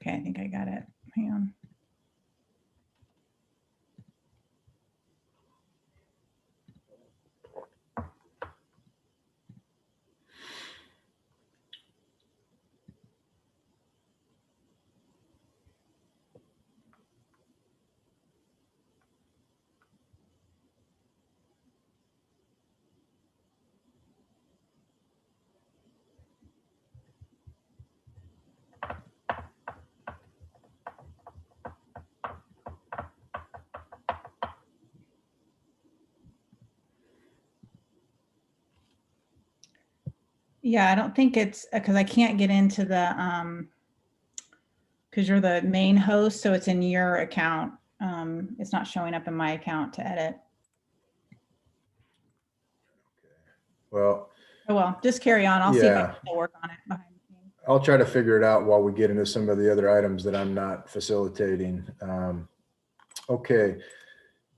Okay, I think I got it. Hang on. Yeah, I don't think it's because I can't get into the because you're the main host, so it's in your account. It's not showing up in my account to edit. Well, oh well, just carry on. I'll see if I can still work on it behind the scenes. I'll try to figure it out while we get into some of the other items that I'm not facilitating. Okay.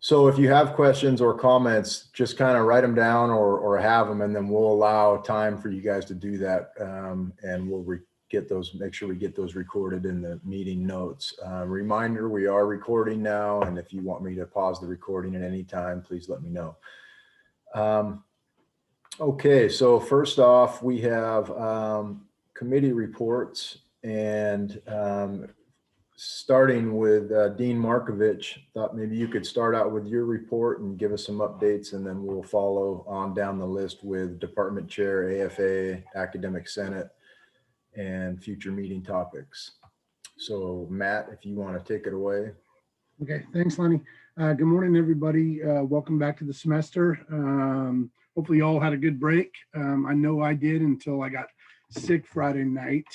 So if you have questions or comments, just kind of write them down or have them, and then we'll allow time for you guys to do that. And we'll get those, make sure we get those recorded in the meeting notes. Reminder, we are recording now. And if you want me to pause the recording at any time, please let me know. Okay, so first off, we have committee reports, and starting with Dean Markovich. Thought maybe you could start out with your report and give us some updates, and then we'll follow on down the list with Department Chair, AFA, Academic Senate, and future meeting topics. So Matt, if you want to take it away. Okay, thanks, Lenny. Good morning, everybody. Welcome back to the semester. Hopefully you all had a good break. I know I did until I got sick Friday night.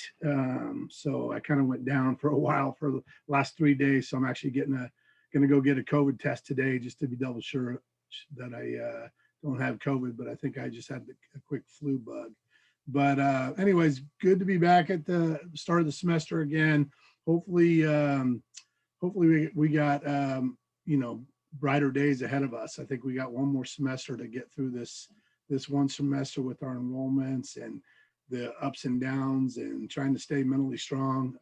So I kind of went down for a while for the last 3 days. So I'm actually gonna go get a COVID test today just to be double sure that I don't have COVID, but I think I just had a quick flu bug. But anyways, good to be back at the start of the semester again. Hopefully, we got, you know, brighter days ahead of us. I think we got one more semester to get through this one semester with our enrollments and the ups and downs and trying to stay mentally strong.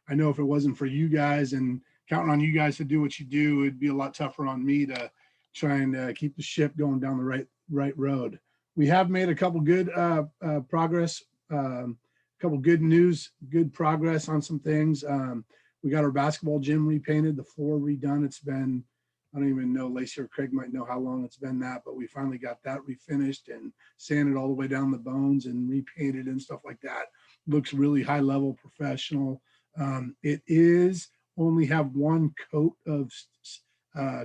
I know if it wasn't for you guys and counting on you guys to do what you do, it'd be a lot tougher on me to try and keep the ship going down the right road. We have made a couple good progress, couple good news, good progress on some things. We got our basketball gym repainted, the floor redone. It's been, I don't even know, Lacey or Craig might know how long it's been that, but we finally got that refinished and sanded all the way down the bones and repainted and stuff like that. Looks really high level, professional. It is only have one coat of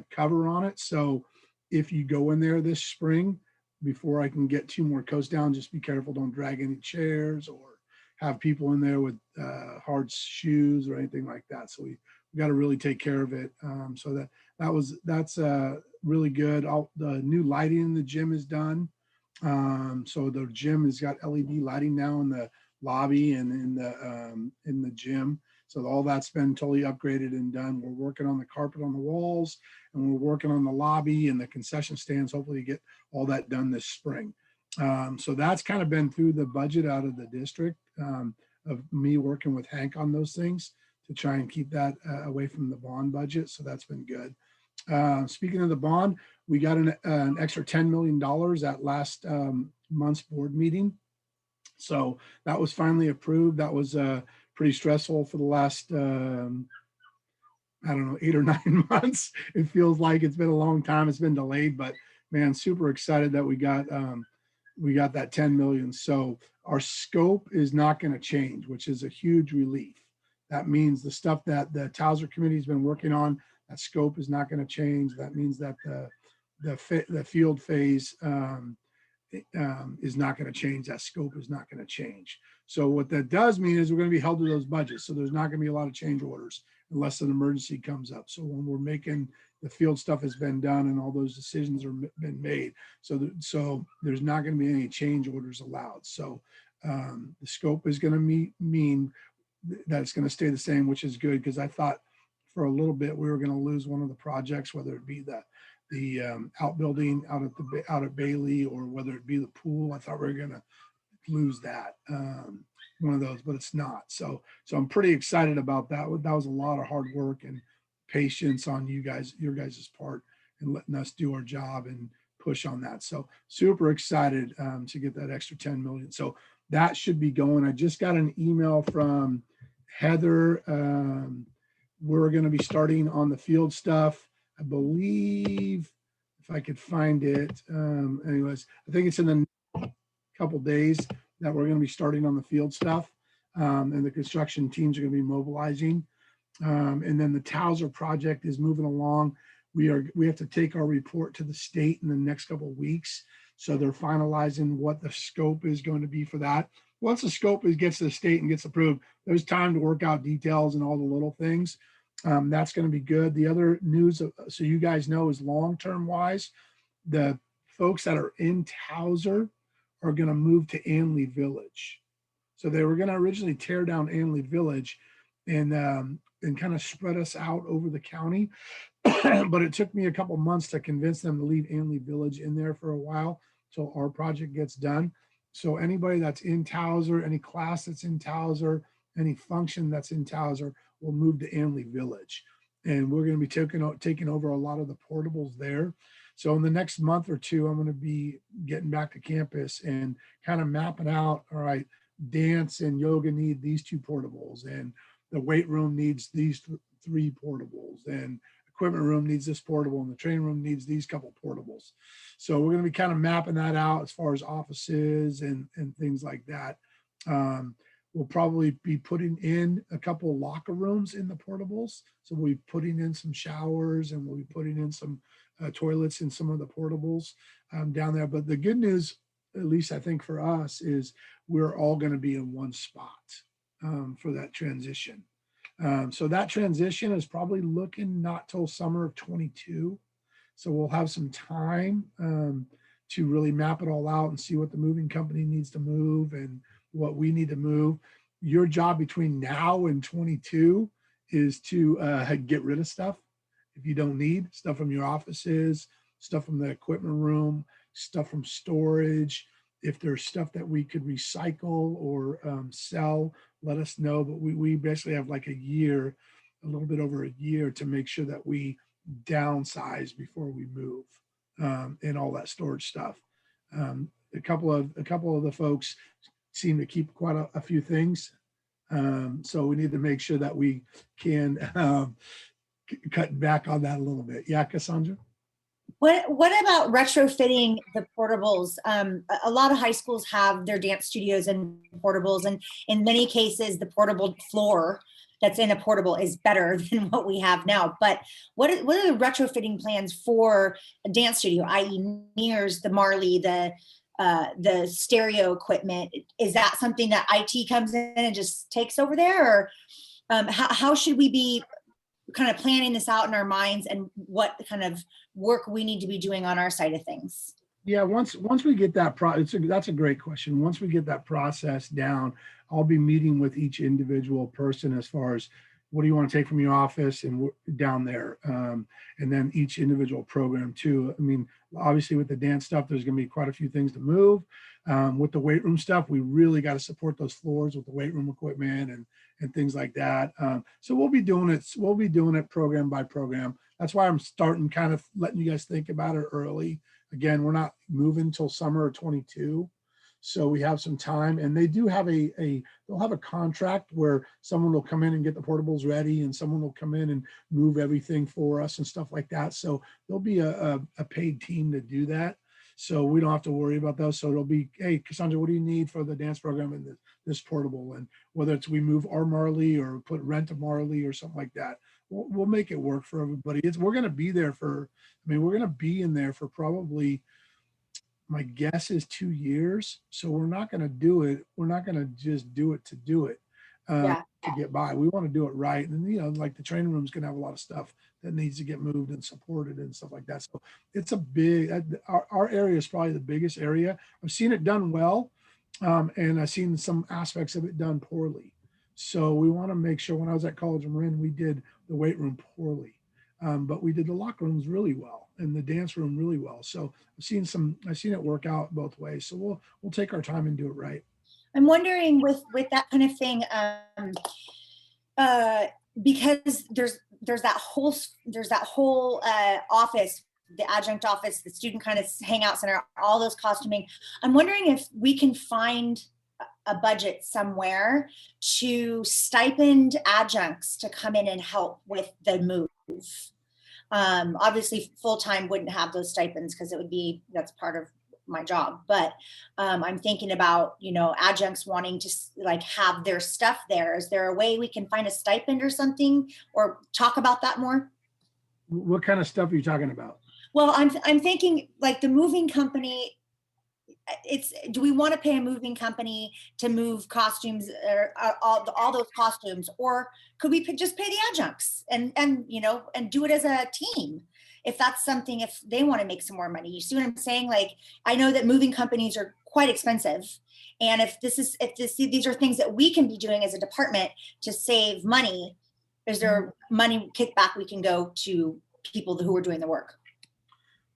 cover on it. So if you go in there this spring, before I can get 2 more coats down, just be careful, don't drag any chairs or have people in there with hard shoes or anything like that. So we got to really take care of it. So that's really good. The new lighting in the gym is done. So the gym has got LED lighting now in the lobby and in the gym. So all that's been totally upgraded and done. We're working on the carpet on the walls, and we're working on the lobby and the concession stands, hopefully to get all that done this spring. So that's kind of been through the budget out of the district, of me working with Hank on those things to try and keep that away from the bond budget. So that's been good. Speaking of the bond, we got an extra $10 million at last month's board meeting. So that was finally approved. That was pretty stressful for the last, I don't know, 8 or 9 months. It feels like it's been a long time. It's been delayed, but man, super excited that we got that 10 million. So our scope is not going to change, which is a huge relief. That means the stuff that the Towser committee has been working on, that scope is not going to change. That means that the field phase is not going to change. That scope is not going to change. So what that does mean is we're going to be held to those budgets. So there's not going to be a lot of change orders unless an emergency comes up. So when we're making the field stuff has been done and all those decisions are been made. So there's not going to be any change orders allowed. So the scope is going to mean that it's going to stay the same, which is good, because I thought for a little bit we were going to lose one of the projects, whether it be the outbuilding out at Bailey or whether it be the pool. I thought we were going to lose that. one of those, but it's not. So I'm pretty excited about that. That was a lot of hard work and patience on your guys' part, and letting us do our job and push on that. So super excited to get that extra 10 million. So that should be going. I just got an email from Heather. We're going to be starting on the field stuff, I believe, if I could find it. Anyways, I think it's in the couple days that we're going to be starting on the field stuff, and the construction teams are going to be mobilizing. And then the Towser project is moving along. We have to take our report to the state in the next couple of weeks. So they're finalizing what the scope is going to be for that. Once the scope gets to the state and gets approved, there's time to work out details and all the little things. That's going to be good. The other news, so you guys know, is long-term wise, the folks that are in Towser are going to move to Anley Village. So they were going to originally tear down Anley Village and kind of spread us out over the county. But it took me a couple months to convince them to leave Anley Village in there for a while till our project gets done. So anybody that's in Towser, any class that's in Towser, any function that's in Towser will move to Anley Village. And we're going to be taking over a lot of the portables there. So in the next month or two, I'm going to be getting back to campus and kind of mapping out, all right, dance and yoga need these 2 portables, and the weight room needs these 3 portables, and equipment room needs this portable, and the training room needs these couple portables. So we're going to be kind of mapping that out as far as offices and things like that. We'll probably be putting in a couple of locker rooms in the portables. So we'll be putting in some showers, and we'll be putting in some toilets in some of the portables down there. But the good news, at least I think for us, is we're all going to be in one spot for that transition. So that transition is probably looking not till summer of 22. So we'll have some time to really map it all out and see what the moving company needs to move and what we need to move. Your job between now and 22 is to get rid of stuff if you don't need, stuff from your offices, stuff from the equipment room, stuff from storage. If there's stuff that we could recycle or sell, let us know. But we basically have like a year, a little bit over a year, to make sure that we downsize before we move and all that storage stuff. A couple of the folks seem to keep quite a few things. So we need to make sure that we can cut back on that a little bit. Yeah, Cassandra? What about retrofitting the portables? A lot of high schools have their dance studios and portables, and in many cases, the portable floor that's in a portable is better than what we have now. But what are the retrofitting plans for a dance studio, i.e. mirrors, the Marley, the stereo equipment? Is that something that IT comes in and just takes over there? Or how should we be kind of planning this out in our minds, and what kind of work we need to be doing on our side of things? Yeah, once we get that that's a great question. Once we get that process down, I'll be meeting with each individual person as far as what do you want to take from your office and down there, and then each individual program too. I mean, obviously with the dance stuff, there's going to be quite a few things to move. With the weight room stuff, we really got to support those floors with the weight room equipment and things like that. So we'll be doing it program by program. That's why I'm starting kind of letting you guys think about it early. Again, we're not moving till summer of 22. So we have some time, and they do have they'll have a contract where someone will come in and get the portables ready, and someone will come in and move everything for us and stuff like that. So there'll be a paid team to do that. So we don't have to worry about those. So it'll be, hey, Cassandra, what do you need for the dance program and this portable? And whether it's we move our Marley or rent a Marley or something like that, we'll make it work for everybody. We're going to be there we're going to be in there for probably, my guess is 2 years. So we're not going to do it. We're not going to just do it to do it to get by. We want to do it right. And, like the training room's going to have a lot of stuff that needs to get moved and supported and stuff like that. So it's a big, our area is probably the biggest area. I've seen it done well. And I've seen some aspects of it done poorly. So we want to make sure. When I was at College of Marin, we did the weight room poorly. But we did the locker rooms really well and the dance room really well. So I've seen it work out both ways. So we'll take our time and do it right. I'm wondering with that kind of thing, because there's that whole office, the adjunct office, the student kind of hangout center, all those costuming. I'm wondering if we can find a budget somewhere to stipend adjuncts to come in and help with the move. Obviously full-time wouldn't have those stipends because that's part of my job, but I'm thinking about, adjuncts wanting to like have their stuff there. Is there a way we can find a stipend or something, or talk about that more? What kind of stuff are you talking about? Well, I'm thinking like the moving company. Do we want to pay a moving company to move costumes, or all those costumes, or could we just pay the adjuncts and do it as a team? If that's something, if they want to make some more money, you see what I'm saying? Like, I know that moving companies are quite expensive. And if these are things that we can be doing as a department to save money, is there money kickback we can go to people who are doing the work?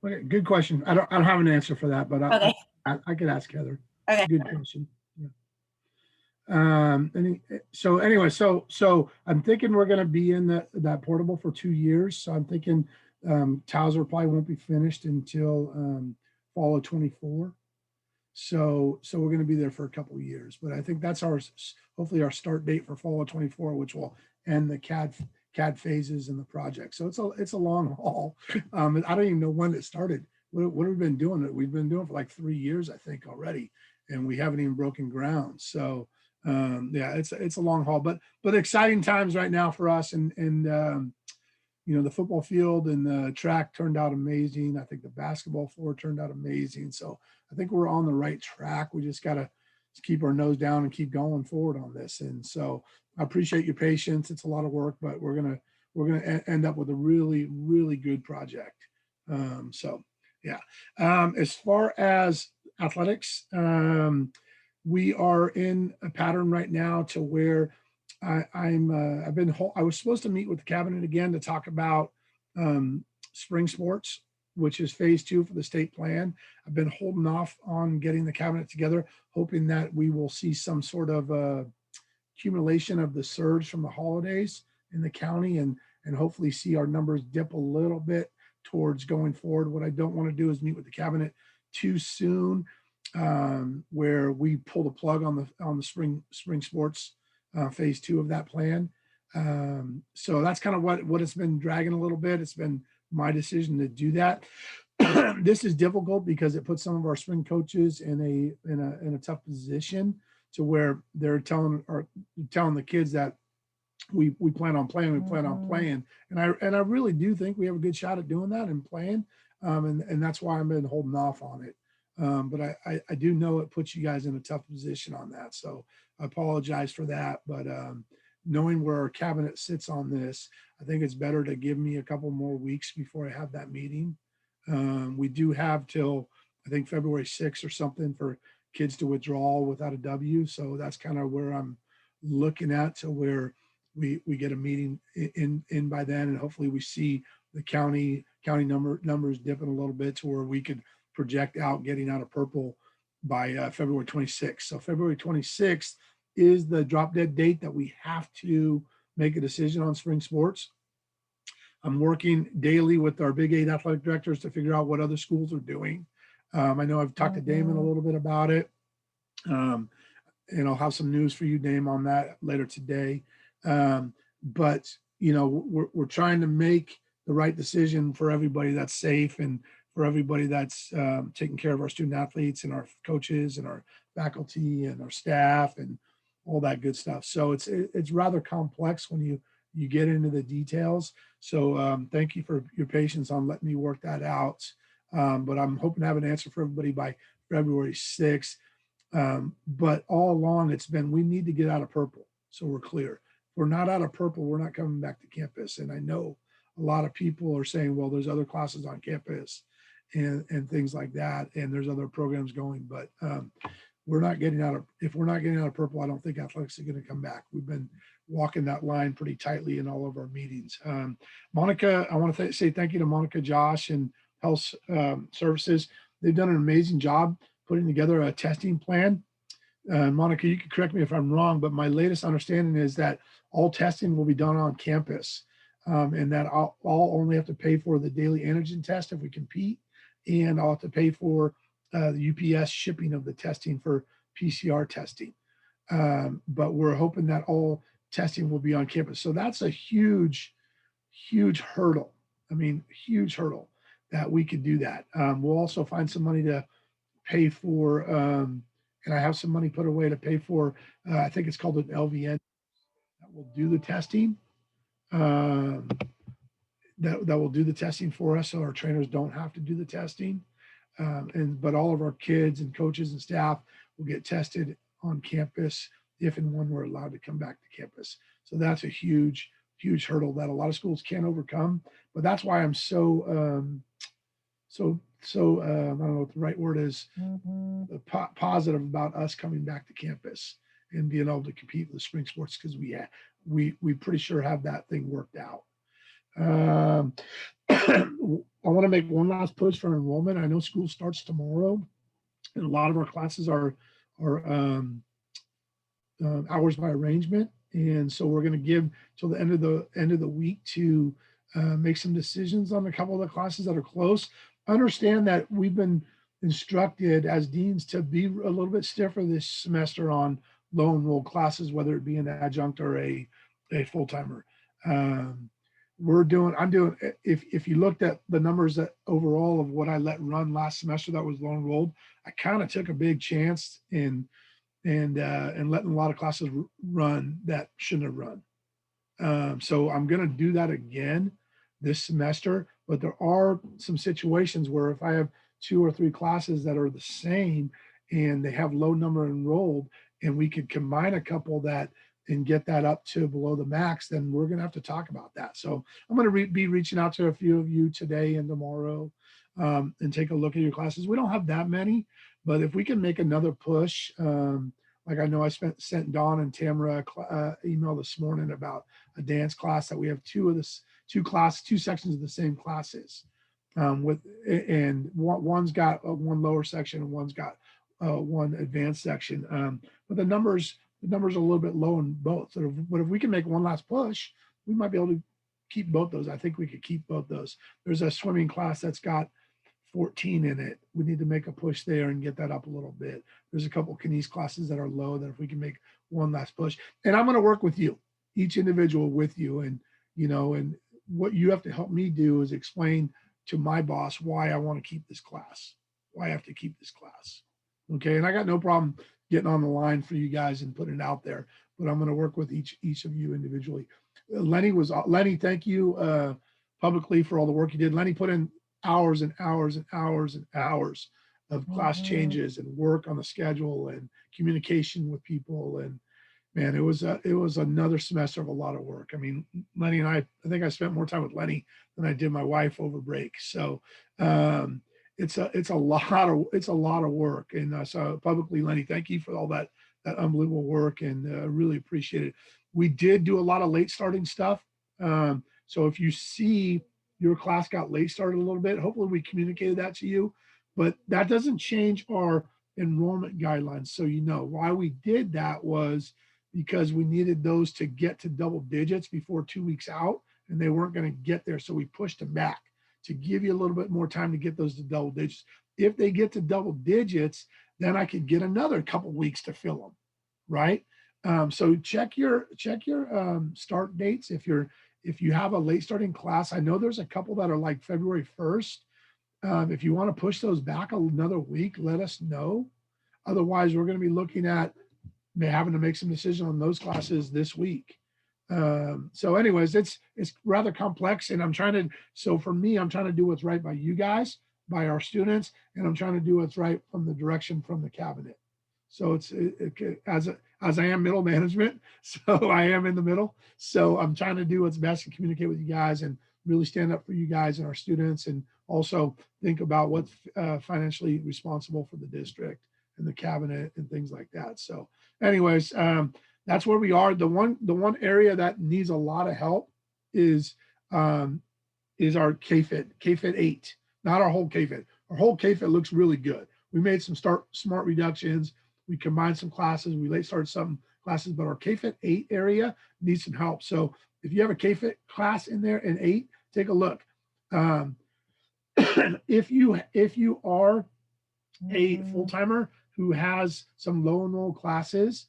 Okay, good question. I don't have an answer for that, but Okay. I could ask Heather. Okay. Good question. Yeah. So I'm thinking we're going to be in that portable for 2 years. So I'm thinking Towser probably won't be finished until fall of 24. So we're going to be there for a couple of years, but I think that's hopefully our start date for fall of 24, which will end the CAD phases in the project. So it's a long haul. I don't even know when it started. What have we been doing? We've been doing it for like 3 years, I think, already, and we haven't even broken ground. So yeah, it's a long haul, but exciting times right now for us. And the football field and the track turned out amazing. I think the basketball floor turned out amazing. So I think we're on the right track. We just got to keep our nose down and keep going forward on this. And so I appreciate your patience. It's a lot of work, but we're gonna end up with a really, really good project. So yeah. As far as athletics, we are in a pattern right now to where I was supposed to meet with the cabinet again to talk about spring sports, which is phase 2 for the state plan. I've been holding off on getting the cabinet together, hoping that we will see some sort of accumulation of the surge from the holidays in the county and hopefully see our numbers dip a little bit towards going forward. What I don't want to do is meet with the cabinet too soon, where we pull the plug on the spring sports phase 2 of that plan. So that's kind of what it's been dragging a little bit. It's been my decision to do that. This is difficult because it puts some of our spring coaches in a tough position to where they're telling the kids that we plan on playing, and I really do think we have a good shot at doing that and playing, and that's why I've been holding off on it. But I do know it puts you guys in a tough position on that, so I apologize for that. But knowing where our cabinet sits on this, I think it's better to give me a couple more weeks before I have that meeting. We do have till I think February 6th or something for kids to withdraw without a W. So that's kind of where I'm looking at, to where we get a meeting in by then, and hopefully we see the county numbers dipping a little bit to where we could project out getting out of purple by February 26th. So February 26th is the drop dead date that we have to make a decision on spring sports. I'm working daily with our Big 8 athletic directors to figure out what other schools are doing. I know I've talked to Damon a little bit about it. And I'll have some news for you, Dame, on that later today. But we're trying to make the right decision for everybody that's safe, and for everybody that's taking care of our student athletes and our coaches and our faculty and our staff and all that good stuff. So it's rather complex when you get into the details. So thank you for your patience on letting me work that out. But I'm hoping to have an answer for everybody by February 6th. But all along it's been, we need to get out of purple. So we're clear. If we're not out of purple, we're not coming back to campus. And I know a lot of people are saying, well, there's other classes on campus and things like that, and there's other programs going, but we're not getting out of, if we're not getting out of purple, I don't think athletics is going to come back. We've been walking that line pretty tightly in all of our meetings. Monica, I want to say thank you to Monica, Josh, and Health Services. They've done an amazing job putting together a testing plan Monica, you can correct me if I'm wrong, but my latest understanding is that all testing will be done on campus, and that I'll only have to pay for the daily antigen test if we compete, and I'll have to pay for the UPS shipping of the testing for PCR testing. But we're hoping that all testing will be on campus. So that's a huge, huge hurdle. I mean, huge hurdle that we could do that. We'll also find some money to pay for, and I have some money put away to pay for, I think it's called an LVN that will do the testing. That will do the testing for us, so our trainers don't have to do the testing. But all of our kids and coaches and staff will get tested on campus if and when we're allowed to come back to campus. So that's a huge, huge hurdle that a lot of schools can't overcome. But that's why I'm so I don't know what the right word is, positive about us coming back to campus and being able to compete with the spring sports, because we pretty sure have that thing worked out. I want to make one last push for enrollment. I know school starts tomorrow, and a lot of our classes are hours by arrangement, and so we're going to give till the end of the week to make some decisions on a couple of the classes that are close. Understand that we've been instructed as deans to be a little bit stiffer this semester on low enrolled classes, whether it be an adjunct or a full-timer. I'm doing, if you looked at the numbers that overall of what I let run last semester that was low enrolled, I kind of took a big chance in letting a lot of classes run that shouldn't have run. So I'm going to do that again this semester, but there are some situations where if I have 2 or 3 classes that are the same and they have low number enrolled, and we could combine a couple that and get that up to below the max, then we're going to have to talk about that. So I'm going to be reaching out to a few of you today and tomorrow and take a look at your classes. We don't have that many, but if we can make another push, like I know I sent Dawn and Tamara email this morning about a dance class that we have two sections of the same classes and one's got one lower section and one's got one advanced section. But the numbers are a little bit low in both. But if we can make one last push, we might be able to keep both those. I think we could keep both those. There's a swimming class that's got 14 in it. We need to make a push there and get that up a little bit. There's a couple of kines classes that are low that if we can make one last push. And I'm going to work with you, each individual with you. And, and what you have to help me do is explain to my boss why I want to keep this class, why I have to keep this class. Okay. And I got no problem getting on the line for you guys and putting it out there, but I'm going to work with each of you individually. Lenny, thank you publicly for all the work you did. Lenny put in hours and hours and hours and hours of class changes and work on the schedule and communication with people. And man, it was another semester of a lot of work. I mean, Lenny and I think I spent more time with Lenny than I did my wife over break. So it's a lot of work. And so publicly, Lenny, thank you for all that unbelievable work, and really appreciate it. We did do a lot of late starting stuff. So if you see your class got late started a little bit, hopefully we communicated that to you, but that doesn't change our enrollment guidelines. So why we did that was because we needed those to get to double digits before 2 weeks out, and they weren't going to get there. So we pushed them back to give you a little bit more time to get those to double digits. If they get to double digits, then I could get another couple weeks to fill them, right? So check your start dates. If you have a late starting class, I know there's a couple that are like February 1st. If you want to push those back another week, let us know. Otherwise, we're going to be looking at having to make some decisions on those classes this week. So anyways, it's rather complex, and I'm trying to do what's right by you guys, by our students, and I'm trying to do what's right from the direction from the cabinet. So as I am middle management, so I am in the middle. So I'm trying to do what's best to communicate with you guys and really stand up for you guys and our students, and also think about what's financially responsible for the district and the cabinet and things like that. So anyways, that's where we are. The one area that needs a lot of help is our KFIT 8, not our whole KFIT. Our whole KFIT looks really good. We made some smart reductions. We combined some classes. We late started some classes, but our KFIT 8 area needs some help. So if you have a KFIT class in there in 8, take a look. If you are a full-timer who has some low enroll classes,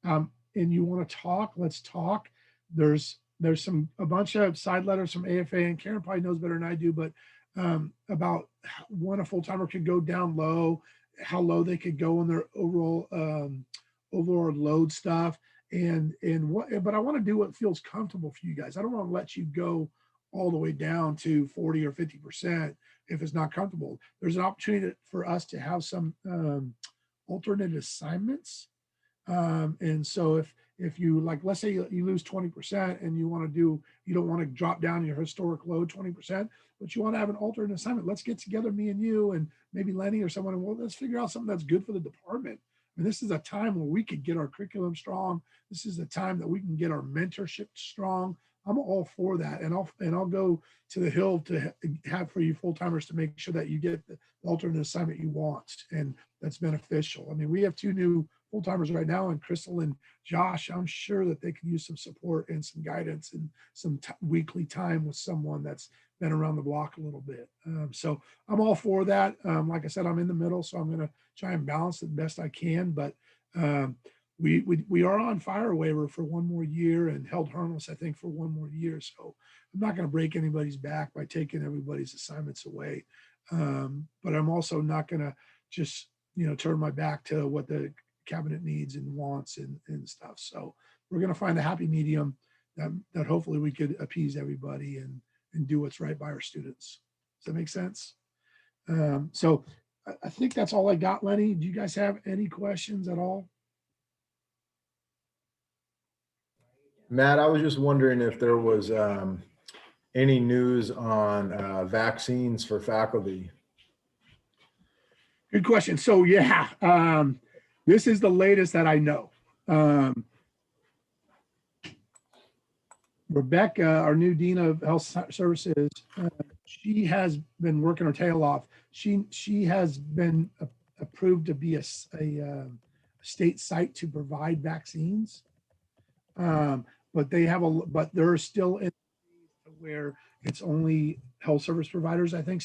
and you want to talk, let's talk. There's a bunch of side letters from AFA, and Karen probably knows better than I do, but about when a full-timer could go down low, how low they could go in their overall load stuff, but I want to do what feels comfortable for you guys. I don't want to let you go all the way down to 40 or 50% if it's not comfortable. There's an opportunity for us to have some alternate assignments. And so if you, like, let's say you lose 20% and you don't want to drop down your historic load 20%, but you want to have an alternate assignment. Let's get together, me and you, and maybe Lenny or someone, and let's figure out something that's good for the department. And this is a time where we could get our curriculum strong. This is a time that we can get our mentorship strong. I'm all for that. And I'll go to the hill to have for you full-timers to make sure that you get the alternate assignment you want. And that's beneficial. I mean, we have 2 new full-timers right now, and Crystal and Josh. I'm sure that they could use some support and some guidance and some weekly time with someone that's been around the block a little bit. So I'm all for that. Like I said, I'm in the middle, so I'm going to try and balance it the best I can. But we are on fire waiver for 1 more year and held harmless, I think, for 1 more year. So I'm not going to break anybody's back by taking everybody's assignments away. But I'm also not going to just, turn my back to what the cabinet needs and wants and stuff. So we're going to find a happy medium that hopefully we could appease everybody and do what's right by our students. Does that make sense? So I think that's all I got, Lenny. Do you guys have any questions at all? Matt, I was just wondering if there was any news on vaccines for faculty. Good question. So yeah, this is the latest that I know. Rebecca, our new Dean of Health Services, she has been working her tail off. She has been approved to be a state site to provide vaccines, but they're still in where it's only health service providers. I think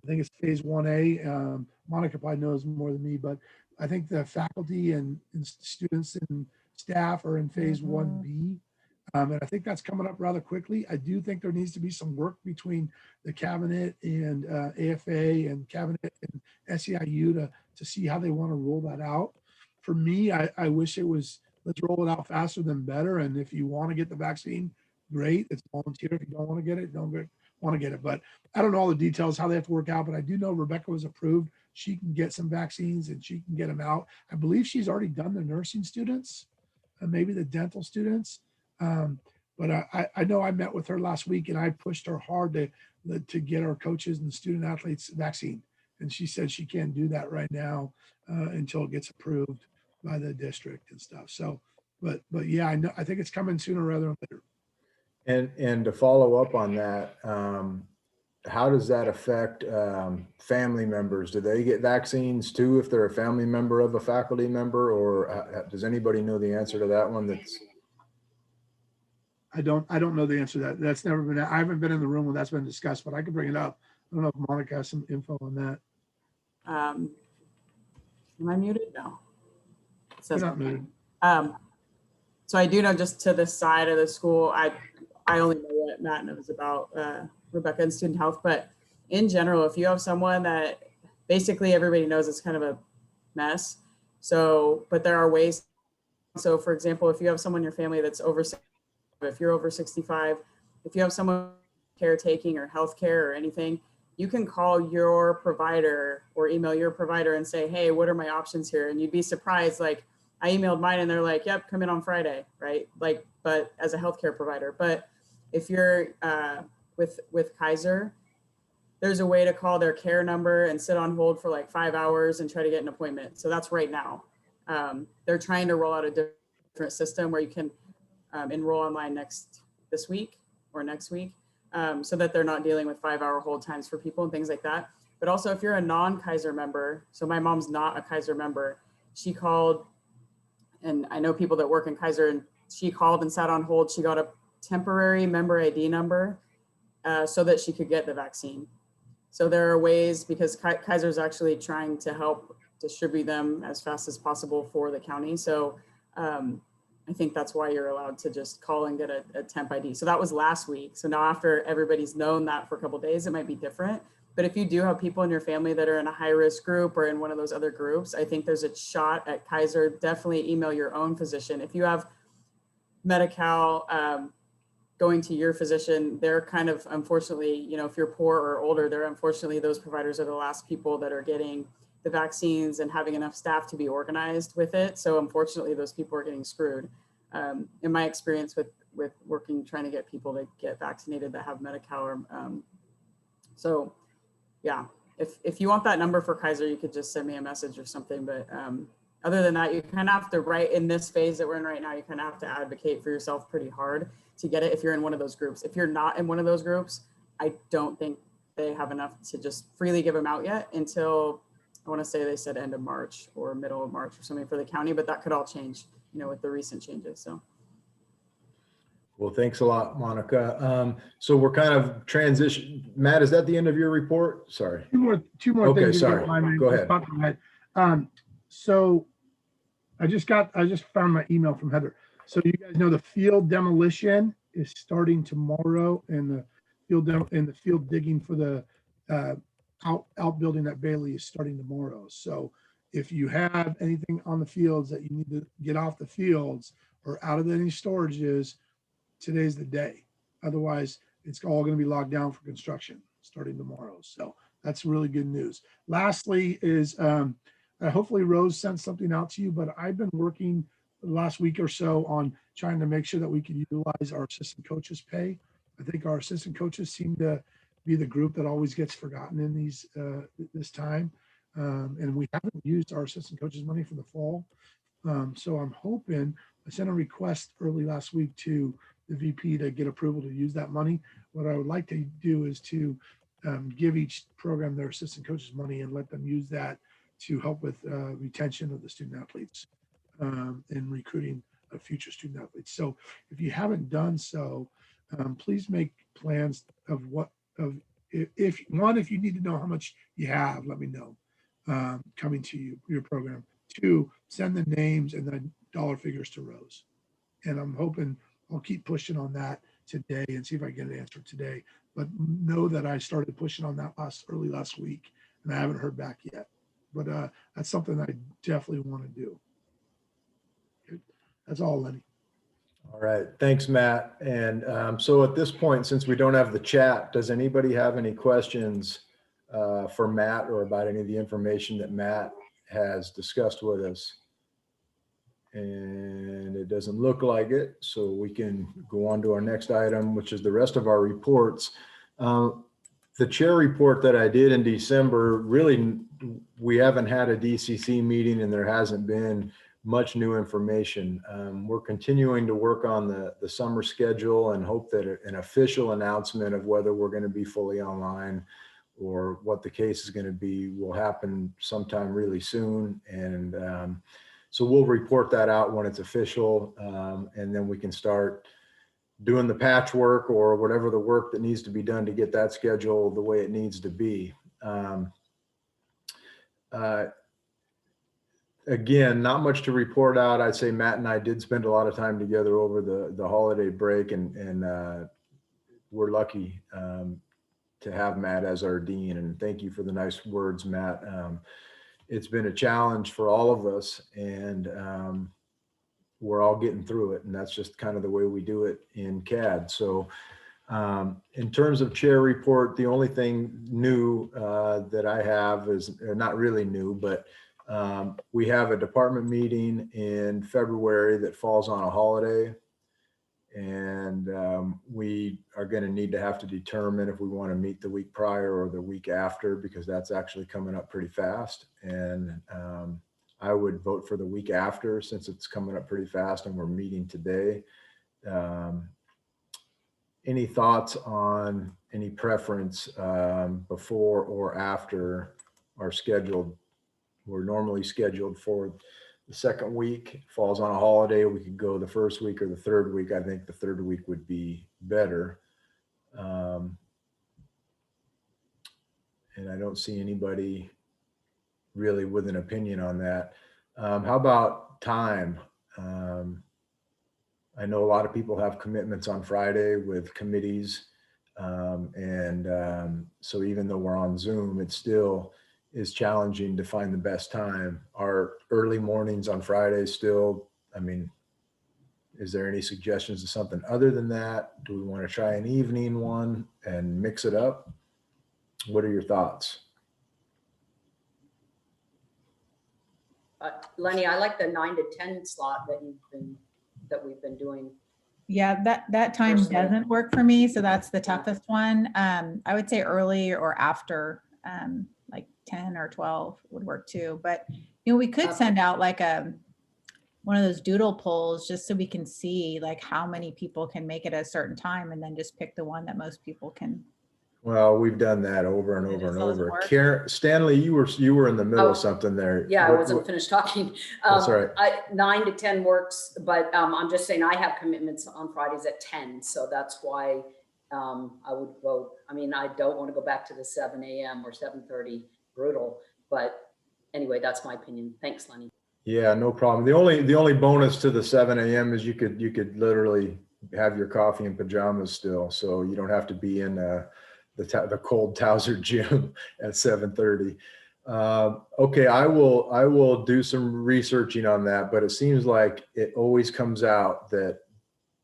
it's phase 1A. Monica probably knows more than me, but I think the faculty and students and staff are in phase 1B. And I think that's coming up rather quickly. I do think there needs to be some work between the cabinet and AFA and cabinet and SEIU to see how they want to roll that out. For me, I wish it was, let's roll it out faster than better. And if you want to get the vaccine, great. It's volunteer. If you don't want to get it, don't want to get it. But I don't know all the details, how they have to work out, but I do know Rebecca was approved. She can get some vaccines and she can get them out. I believe she's already done the nursing students and maybe the dental students. But I know I met with her last week and I pushed her hard to get our coaches and student athletes vaccine. And she said she can't do that right now until it gets approved by the district and stuff. So, but yeah, I think it's coming sooner rather than later. And to follow up on that, how does that affect family members? Do they get vaccines too if they're a family member of a faculty member, or does anybody know the answer to that one? I don't know the answer to that. That's never been, I haven't been in the room when that's been discussed, but I can bring it up. I don't know if Monica has some info on that. Am I muted? No. It says You're not muted. So I do know, just to the side of the school, I only know what Matt knows about Rebecca and student health, but in general, if you have someone that basically everybody knows it's kind of a mess. So, but there are ways. So for example, if you have someone in your family that's if you're over 65, if you have someone caretaking or healthcare or anything, you can call your provider or email your provider and say, hey, what are my options here? And you'd be surprised. Like, I emailed mine and they're like, yep, come in on Friday, right? Like, but as a healthcare provider. But if you're with Kaiser, there's a way to call their care number and sit on hold for like 5 hours and try to get an appointment. So that's right now. They're trying to roll out a different system where you can enroll online this week or next week, so that they're not dealing with 5-hour hold times for people and things like that. But also if you're a non-Kaiser member, so my mom's not a Kaiser member, she called, and I know people that work in Kaiser, and she called and sat on hold. She got a temporary member ID number so that she could get the vaccine. So there are ways, because Kaiser's actually trying to help distribute them as fast as possible for the county. So I think that's why you're allowed to just call and get a temp ID. So that was last week. So now after everybody's known that for a couple of days, it might be different. But if you do have people in your family that are in a high risk group or in one of those other groups, I think there's a shot at Kaiser. Definitely email your own physician. If you have Medi-Cal, going to your physician, they're kind of, unfortunately, you know, if you're poor or older, they're unfortunately, those providers are the last people that are getting the vaccines and having enough staff to be organized with it. So unfortunately, those people are getting screwed. In my experience with working, trying to get people to get vaccinated that have Medi-Cal. So yeah, if you want that number for Kaiser, you could just send me a message or something. But other than that, you kind of have to, right in this phase that we're in right now, you kind of have to advocate for yourself pretty hard to get it if you're in one of those groups. If you're not in one of those groups, I don't think they have enough to just freely give them out yet until, I want to say they said end of March or middle of March or something for the county, but that could all change, you know, with the recent changes. So. Well, thanks a lot, Monica. So we're kind of transition. Matt, is that the end of your report? Sorry. Two more Okay, things. if you sorry. don't mind me Go ahead. talking about. So I just found my email from Heather. So you guys know the field demolition is starting tomorrow, and the field digging for the outbuilding at Bailey is starting tomorrow. So if you have anything on the fields that you need to get off the fields or out of any storages, today's the day. Otherwise, it's all going to be locked down for construction starting tomorrow. So that's really good news. Lastly is hopefully Rose sent something out to you, but I've been working the last week or so on trying to make sure that we can utilize our assistant coaches pay. I think our assistant coaches seem to be the group that always gets forgotten in these this time. And we haven't used our assistant coaches money for the fall. So I'm hoping, I sent a request early last week to the VP to get approval to use that money. What I would like to do is to give each program their assistant coaches money and let them use that to help with retention of the student athletes and recruiting of future student athletes. So if you haven't done so, please make plans of if you need to know how much you have, let me know coming to your program. 2, send the names and the dollar figures to Rose. And I'm hoping I'll keep pushing on that today and see if I get an answer today. But know that I started pushing on that early last week, and I haven't heard back yet. But that's something I definitely want to do. That's all, Lenny. All right. Thanks, Matt. And so at this point, since we don't have the chat, does anybody have any questions for Matt or about any of the information that Matt has discussed with us? And it doesn't look like it. So we can go on to our next item, which is the rest of our reports. The chair report that I did in December, really, we haven't had a DCC meeting and there hasn't been much new information. We're continuing to work on the summer schedule and hope that an official announcement of whether we're going to be fully online or what the case is going to be will happen sometime really soon. And so we'll report that out when it's official, and then we can start doing the patchwork or whatever the work that needs to be done to get that schedule the way it needs to be. Again, not much to report out. I'd say Matt and I did spend a lot of time together over the holiday break, and we're lucky to have Matt as our dean. And thank you for the nice words, Matt. It's been a challenge for all of us, and we're all getting through it. And that's just kind of the way we do it in CAD. So in terms of chair report, the only thing new that I have is, or not really new, but we have a department meeting in February that falls on a holiday. And we are going to need to have to determine if we want to meet the week prior or the week after, because that's actually coming up pretty fast. And I would vote for the week after, since it's coming up pretty fast and we're meeting today. Any thoughts on any preference before or after our scheduled? We're normally scheduled for the second week falls on a holiday, we could go the first week or the third week. I think the third week would be better. And I don't see anybody really with an opinion on that. How about time? I know a lot of people have commitments on Friday with committees. So even though we're on Zoom, it still is challenging to find the best time. Are early mornings on Fridays still, I mean, is there any suggestions of something other than that? Do we want to try an evening one and mix it up? What are your thoughts? Lenny, I like the 9 to 10 slot that we've been doing. Yeah, that time Personally. doesn't work for me, so that's the toughest one. I would say early or after, like 10 or 12 would work too. But we could send out like one of those doodle polls just so we can see like how many people can make it at a certain time, and then just pick the one that most people can. Well, we've done that over and It over and doesn't over. work? Stanley, you were in the middle Oh, of something there. Yeah, I What- wasn't finished talking. That's all right. 9 to 10 works, but I'm just saying I have commitments on Fridays at 10. So that's why I would vote. I mean, I don't want to go back to the 7 a.m. or 7:30 brutal, but anyway, that's my opinion. Thanks, Lenny. Yeah, no problem. The only bonus to the 7 a.m. is you could literally have your coffee in pajamas still, so you don't have to be in the cold Towser gym at 7:30. Okay, I will do some researching on that, but it seems like it always comes out that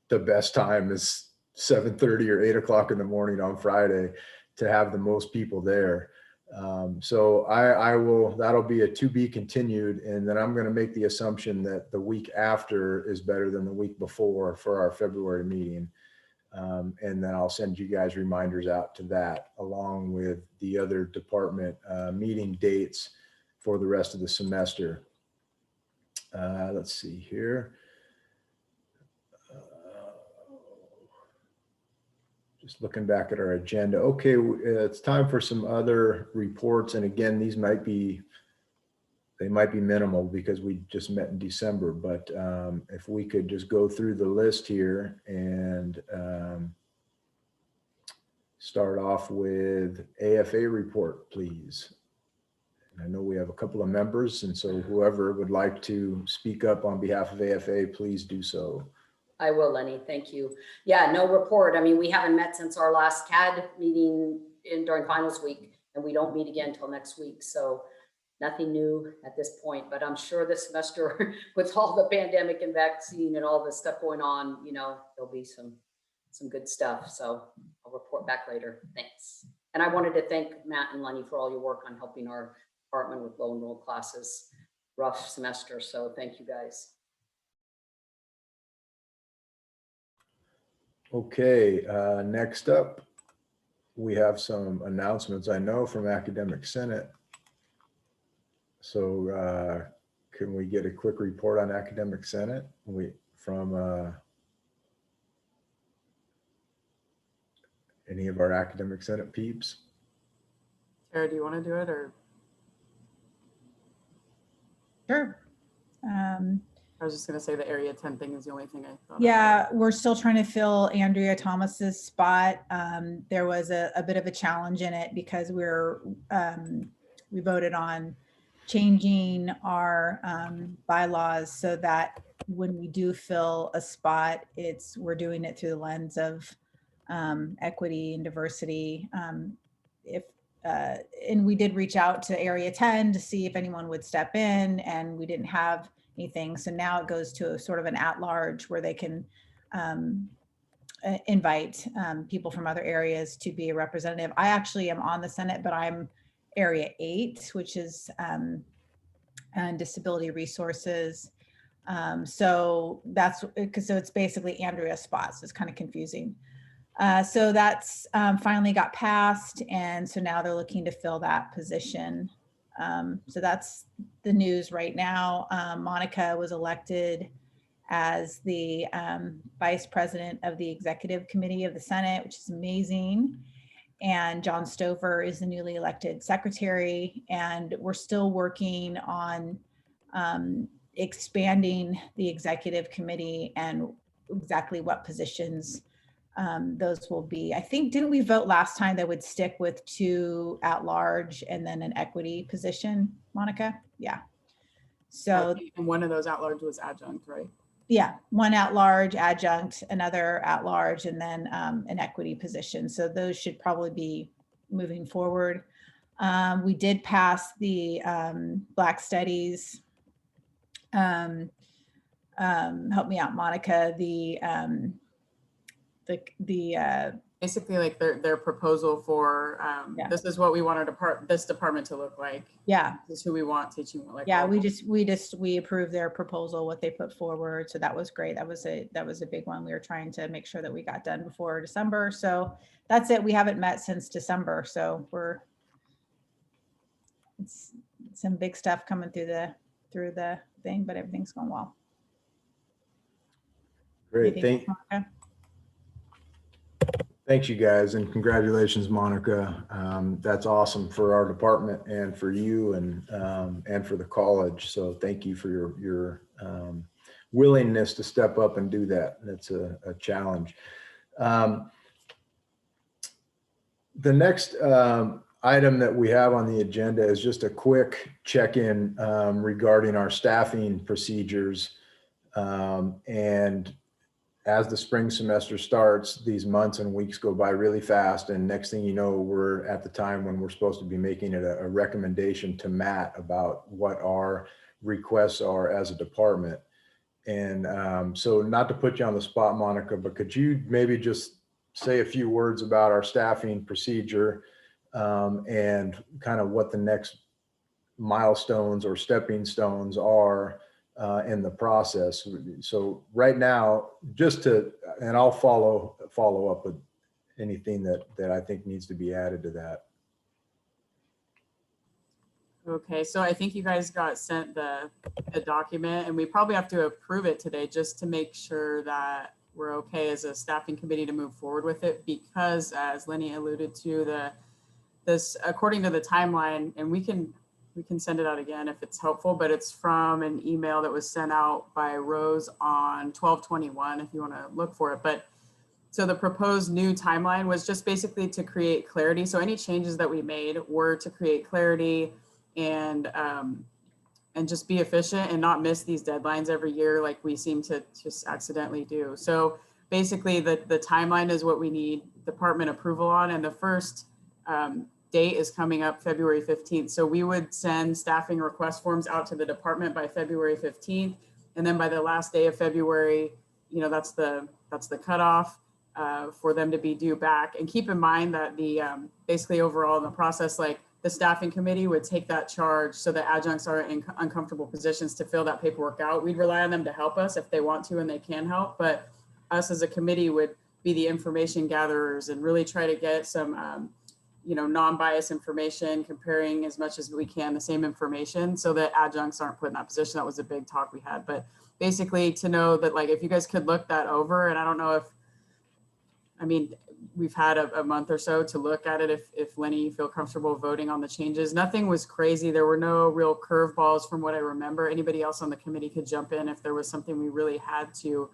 the best time is 7:30 or 8 o'clock in the morning on Friday to have the most people there. So I will, that'll be a to be continued. And then I'm going to make the assumption that the week after is better than the week before for our February meeting. And then I'll send you guys reminders out to that along with the other department meeting dates for the rest of the semester. Let's see here. Just looking back at our agenda. Okay, it's time for some other reports. And again, they might be minimal because we just met in December, but if we could just go through the list here and start off with AFA report, please. And I know we have a couple of members, and so whoever would like to speak up on behalf of AFA, please do so. I will, Lenny. Thank you. Yeah, no report. I mean, we haven't met since our last KAD meeting during finals week, and we don't meet again until next week. So nothing new at this point, but I'm sure this semester with all the pandemic and vaccine and all this stuff going on, there'll be some good stuff. So I'll report back later. Thanks. And I wanted to thank Matt and Lenny for all your work on helping our department with low enrolled classes. Rough semester. So thank you guys. Okay, next up, we have some announcements, I know, from Academic Senate. So can we get a quick report on Academic Senate from any of our Academic Senate peeps? Tara, do you want to do it or? Sure. I was just going to say the Area 10 thing is the only thing I thought. Yeah, we're still trying to fill Andrea Thomas's spot. There was a bit of a challenge in it because we voted on changing our bylaws so that when we do fill a spot, we're doing it through the lens of equity and diversity. And we did reach out to Area 10 to see if anyone would step in, and we didn't have anything. So now it goes to a sort of an at-large where they can invite people from other areas to be a representative. I actually am on the Senate, but I'm Area 8, which is and disability resources. So that's because it's basically Andrea's spot. So it's kind of confusing. So that's finally got passed. And so now they're looking to fill that position. So that's the news right now. Monica was elected as the vice president of the executive committee of the Senate, which is amazing. And John Stover is the newly elected secretary. And we're still working on expanding the executive committee and exactly what positions those will be. I think, didn't we vote last time that would stick with 2 at-large and then an equity position, Monica? Yeah. So And one of those at-large was adjunct, right? yeah, 1 at-large adjunct, another at-large, and then an equity position. So those should probably be moving forward. We did pass the Black Studies. Help me out, Monica. Basically like their proposal for, Yeah. this is what we want this department to look like. Yeah. This is who we want teaching. Like, Yeah, we approved their proposal, what they put forward. So that was great. That was a big one. We were trying to make sure that we got done before December. So that's it. We haven't met since December. So it's some big stuff coming through the thing, but everything's going well. Great. Anything else, Monica? Thanks, you guys, and congratulations, Monica. That's awesome for our department and for you and for the college. So thank you for your willingness to step up and do that. That's a challenge. The next item that we have on the agenda is just a quick check-in regarding our staffing procedures. And as the spring semester starts, these months and weeks go by really fast. And next thing you know, we're at the time when we're supposed to be making it a recommendation to Matt about what our requests are as a department. And so not to put you on the spot, Monica, but could you maybe just say a few words about our staffing procedure and kind of what the next milestones or stepping stones are in the process. So right now, and I'll follow up with anything that I think needs to be added to that. Okay, so I think you guys got sent the document, and we probably have to approve it today just to make sure that we're okay as a staffing committee to move forward with it, because as Lenny alluded to, this according to the timeline, and we can send it out again if it's helpful, but it's from an email that was sent out by Rose on 12/21 if you want to look for it. But so the proposed new timeline was just basically to create clarity. So any changes that we made were to create clarity and just be efficient and not miss these deadlines every year like we seem to just accidentally do. So basically the timeline is what we need department approval on, and the first date is coming up February 15th. So we would send staffing request forms out to the department by February 15th. And then by the last day of February, that's the cutoff for them to be due back. And keep in mind that the basically overall in the process, like the staffing committee would take that charge so that adjuncts are in uncomfortable positions to fill that paperwork out. We'd rely on them to help us if they want to and they can help, but us as a committee would be the information gatherers and really try to get some non-biased information, comparing as much as we can the same information so that adjuncts aren't put in that position. That was a big talk we had, but basically to know that, like, if you guys could look that over, and I don't know we've had a month or so to look at it. If Lenny, you feel comfortable voting on the changes. Nothing was crazy. There were no real curveballs from what I remember. Anybody else on the committee could jump in if there was something we really had to,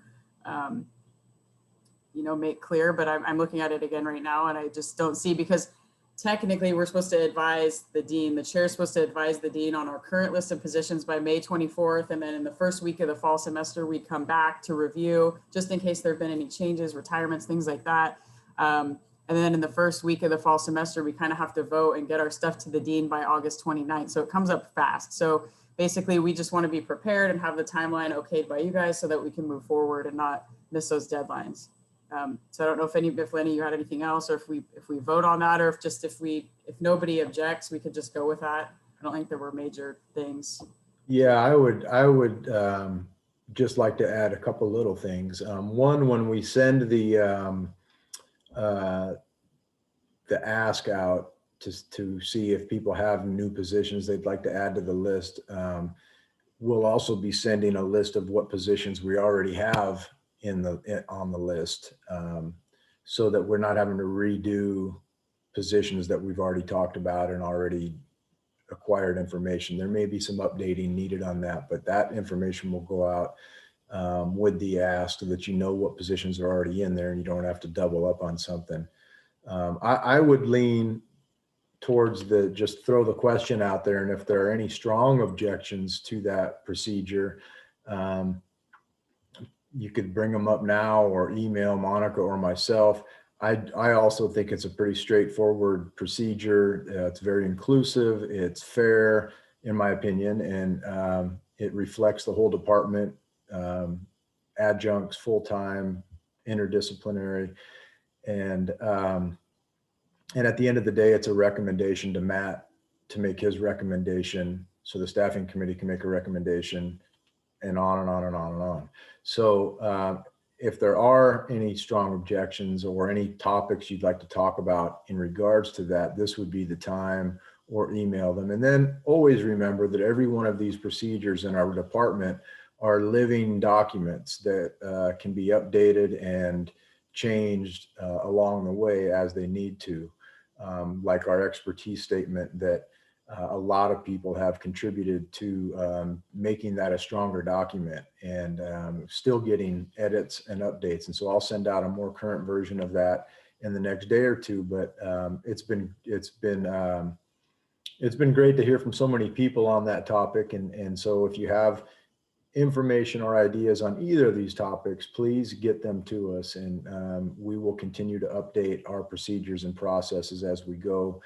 make clear, but I'm looking at it again right now and I just don't see, because technically we're supposed to advise the dean, the chair is supposed to advise the dean on our current list of positions by May 24th. And then in the first week of the fall semester, we'd come back to review just in case there've been any changes, retirements, things like that. And then in the first week of the fall semester, we kind of have to vote and get our stuff to the dean by August 29th. So it comes up fast. So basically we just want to be prepared and have the timeline okayed by you guys so that we can move forward and not miss those deadlines. So I don't know if Lenny, you had anything else, or if we vote on that, or if nobody objects, we could just go with that. I don't think there were major things. Yeah, I would just like to add a couple little things. One, when we send the ask out to see if people have new positions they'd like to add to the list, we'll also be sending a list of what positions we already have on the list, so that we're not having to redo positions that we've already talked about and already acquired information. There may be some updating needed on that, but that information will go out with the ask so that you know what positions are already in there and you don't have to double up on something. I would lean towards just throw the question out there, and if there are any strong objections to that procedure, you could bring them up now or email Monica or myself. I also think it's a pretty straightforward procedure. It's very inclusive, it's fair, in my opinion, and it reflects the whole department, adjuncts, full-time, interdisciplinary, and at the end of the day, it's a recommendation to Matt to make his recommendation, so the staffing committee can make a recommendation, and on and on and on and on. So if there are any strong objections or any topics you'd like to talk about in regards to that, this would be the time, or email them. And then always remember that every one of these procedures in our department are living documents that can be updated and changed along the way as they need to. Like our expertise statement that a lot of people have contributed to making that a stronger document, and still getting edits and updates. And so I'll send out a more current version of that in the next day or two. But it's been great to hear from so many people on that topic. And so if you have information or ideas on either of these topics, please get them to us, and we will continue to update our procedures and processes as we go,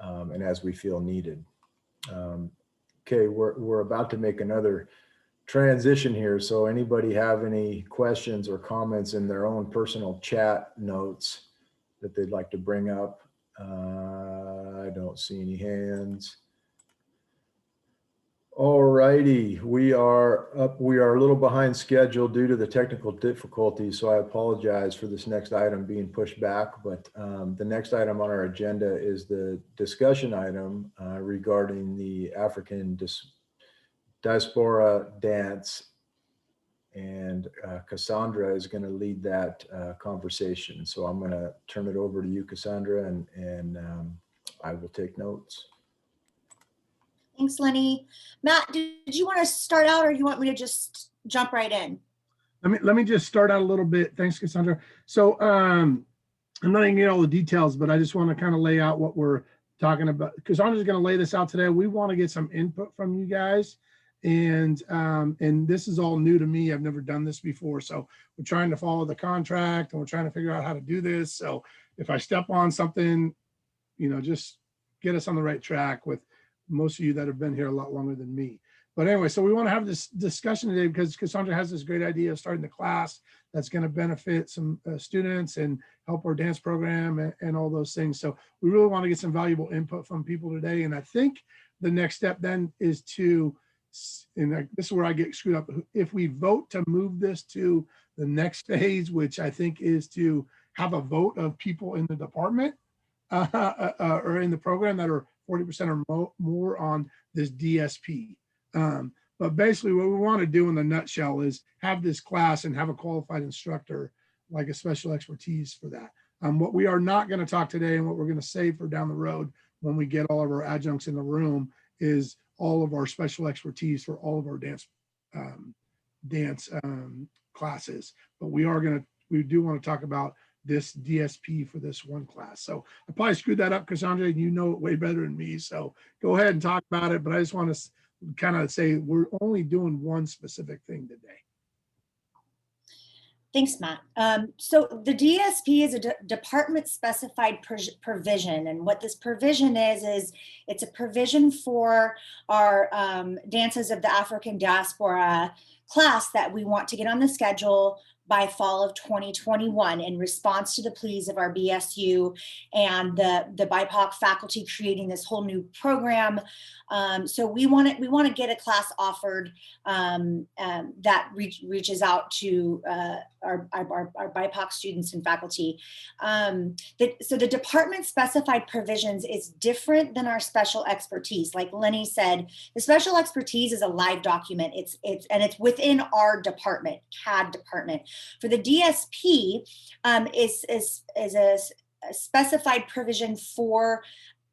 and as we feel needed. Okay, we're about to make another transition here. So anybody have any questions or comments in their own personal chat notes that they'd like to bring up? I don't see any hands. All righty, we are a little behind schedule due to the technical difficulties, so I apologize for this next item being pushed back. But the next item on our agenda is the discussion item regarding the African diaspora dance, and Cassandra is going to lead that conversation. So I'm going to turn it over to you, Cassandra, and I will take notes. Thanks, Lenny. Matt, did you want to start out, or you want me to just jump right in? Let me just start out a little bit. Thanks, Cassandra. So I'm not going to get all the details, but I just want to kind of lay out what we're talking about. Cassandra's going to lay this out today. We want to get some input from you guys. And this is all new to me. I've never done this before. So we're trying to follow the contract, and we're trying to figure out how to do this. So if I step on something, just get us on the right track with most of you that have been here a lot longer than me. But anyway, so we want to have this discussion today because Cassandra has this great idea of starting the class that's going to benefit some students and help our dance program and all those things. So we really want to get some valuable input from people today. And I think the next step then is to, and this is where I get screwed up, if we vote to move this to the next phase, which I think is to have a vote of people in the department or in the program that are 40% or more on this DSP. But basically what we want to do in the nutshell is have this class and have a qualified instructor, like a special expertise for that. What we are not going to talk today, and what we're going to save for down the road when we get all of our adjuncts in the room, is all of our special expertise for all of our dance classes. But we do want to talk about this DSP for this one class. So I probably screwed that up, Cassandra, and you know it way better than me. So go ahead and talk about it. But I just want to kind of say we're only doing one specific thing today. Thanks, Matt. So the DSP is a department specified provision. And what this provision is it's a provision for our Dances of the African Diaspora class that we want to get on the schedule by fall of 2021 in response to the pleas of our BSU and the BIPOC faculty creating this whole new program. So we want to get a class offered that reaches out to our BIPOC students and faculty. So the department specified provisions is different than our special expertise. Like Lenny said, the special expertise is a live document. It's within our department, KAD department. For the DSP is a specified provision for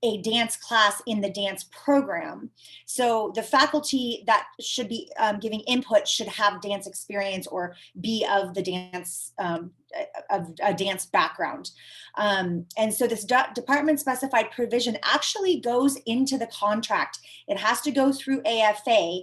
a dance class in the dance program. So the faculty that should be giving input should have dance experience or be of the dance, of a dance background. And so this department specified provision actually goes into the contract. It has to go through AFA.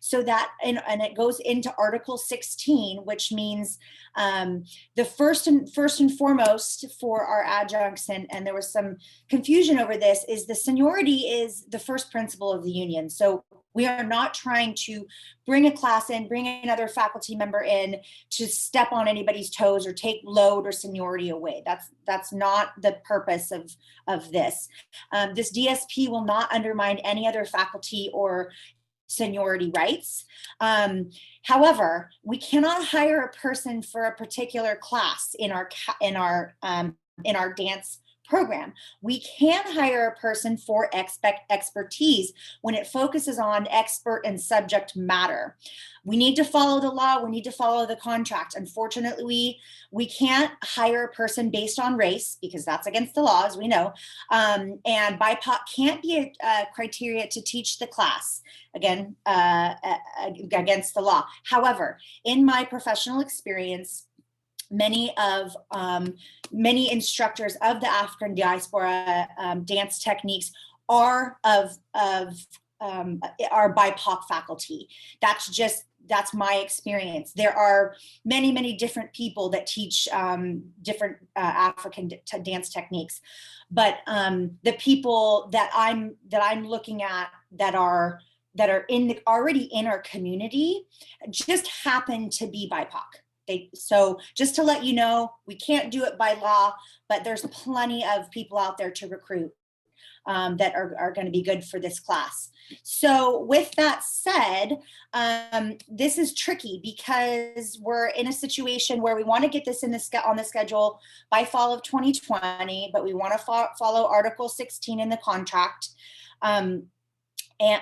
So that, and it goes into Article 16, which means the first and foremost for our adjuncts, and there was some confusion over this, is the seniority is the first principle of the union. So we are not trying to bring a class in, bring another faculty member in to step on anybody's toes or take load or seniority away. That's not the purpose of this. This DSP will not undermine any other faculty or seniority rights. However, we cannot hire a person for a particular class in our dance program. We can hire a person for expertise when it focuses on expert and subject matter. We need to follow the law. We need to follow the contract. Unfortunately, we can't hire a person based on race because that's against the law, as we know. And BIPOC can't be a criteria to teach the class, again, against the law. However, in my professional experience, many instructors of the African diaspora dance techniques are BIPOC faculty. That's my experience. There are many different people that teach different African dance techniques, but the people that I'm looking at that are already in our community just happen to be BIPOC. So just to let you know, we can't do it by law, but there's plenty of people out there to recruit that are going to be good for this class. So with that said, this is tricky because we're in a situation where we want to get this on the schedule by fall of 2020, but we want to follow Article 16 in the contract.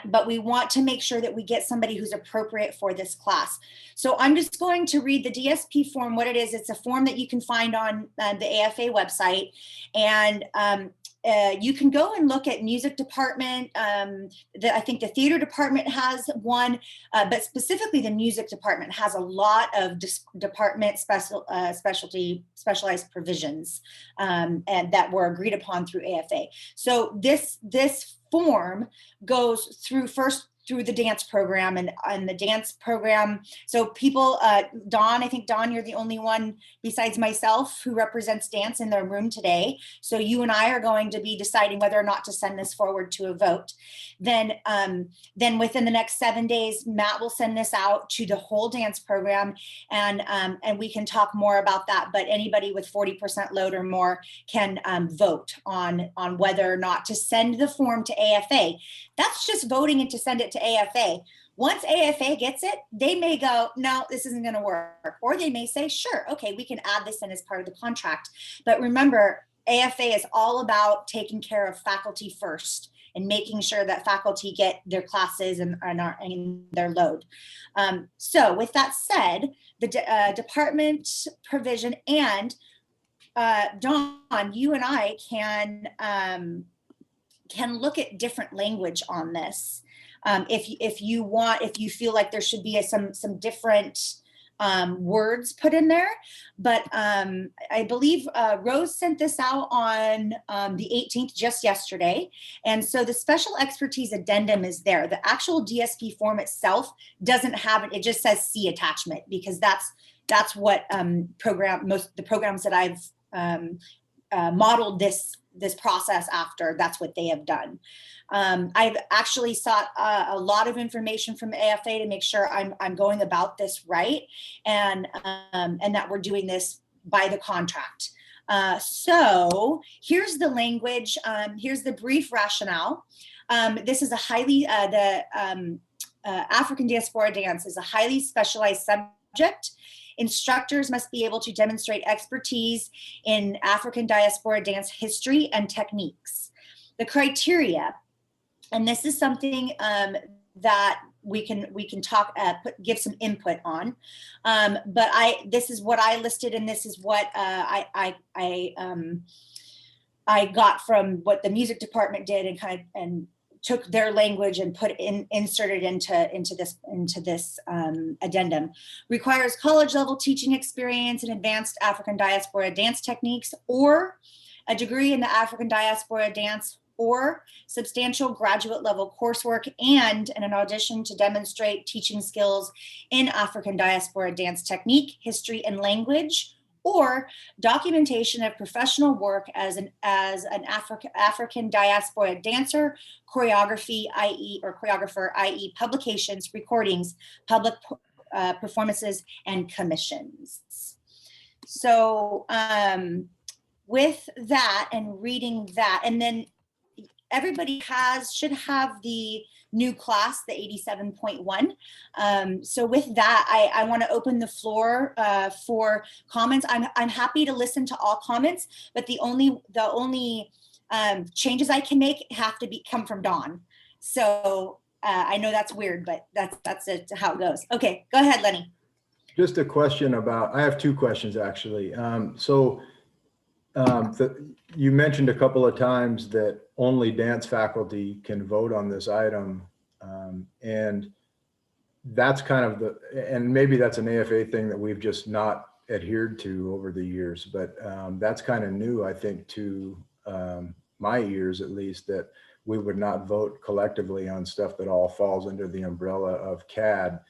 But we want to make sure that we get somebody who's appropriate for this class. So I'm just going to read the DSP form, what it is. It's a form that you can find on the AFA website. And you can go and look at music department. I think the theater department has one, but specifically the music department has a lot of department specialized provisions and that were agreed upon through AFA. So this form goes through through the dance program and the dance program. So people, Dawn, I think Dawn, you're the only one besides myself who represents dance in the room today. So you and I are going to be deciding whether or not to send this forward to a vote. Then within the next 7 days, Matt will send this out to the whole dance program, and we can talk more about that. But anybody with 40% load or more can vote on whether or not to send the form to AFA. That's just voting and to send it to AFA. Once AFA gets it, they may go, no, this isn't going to work. Or they may say, sure, okay, we can add this in as part of the contract. But remember, AFA is all about taking care of faculty first and making sure that faculty get their classes and their load. So with that said, the department provision and Dawn, you and I can look at different language on this. If you feel like there should be some different words put in there, but I believe Rose sent this out on the 18th, just yesterday. And so the special expertise addendum is there. The actual DSP form itself doesn't have it. It just says C attachment, because that's what the programs that I've modeled this process after, that's what they have done. I've actually sought a lot of information from AFA to make sure I'm going about this right, and that we're doing this by the contract. So here's the language. Here's the brief rationale. This is a highly, African diaspora dance is a highly specialized subject. Instructors must be able to demonstrate expertise in African diaspora dance history and techniques. The criteria, and this is something that we can talk, give some input on. But this is what I listed, and this is what I got from what the music department did and and took their language and inserted into this addendum. Requires college level teaching experience in advanced African diaspora dance techniques, or a degree in the African diaspora dance, or substantial graduate level coursework, and an audition to demonstrate teaching skills in African diaspora dance technique, history, and language, or documentation of professional work as an African diaspora dancer, choreography, i.e. or choreographer, i.e. publications, recordings, public performances, and commissions. So with that and reading that, and then everybody should have the new class, the 87.1. So with that, I want to open the floor for comments. I'm happy to listen to all comments, but the only changes I can make have to come from Dawn. So I know that's weird, but that's how it goes. Okay, go ahead, Lenny. Just a question I have two questions actually. You mentioned a couple of times that only dance faculty can vote on this item. And that's kind of and maybe that's an AFA thing that we've just not adhered to over the years, but that's kind of new, I think, to my ears at least, that we would not vote collectively on stuff that all falls under the umbrella of CAD.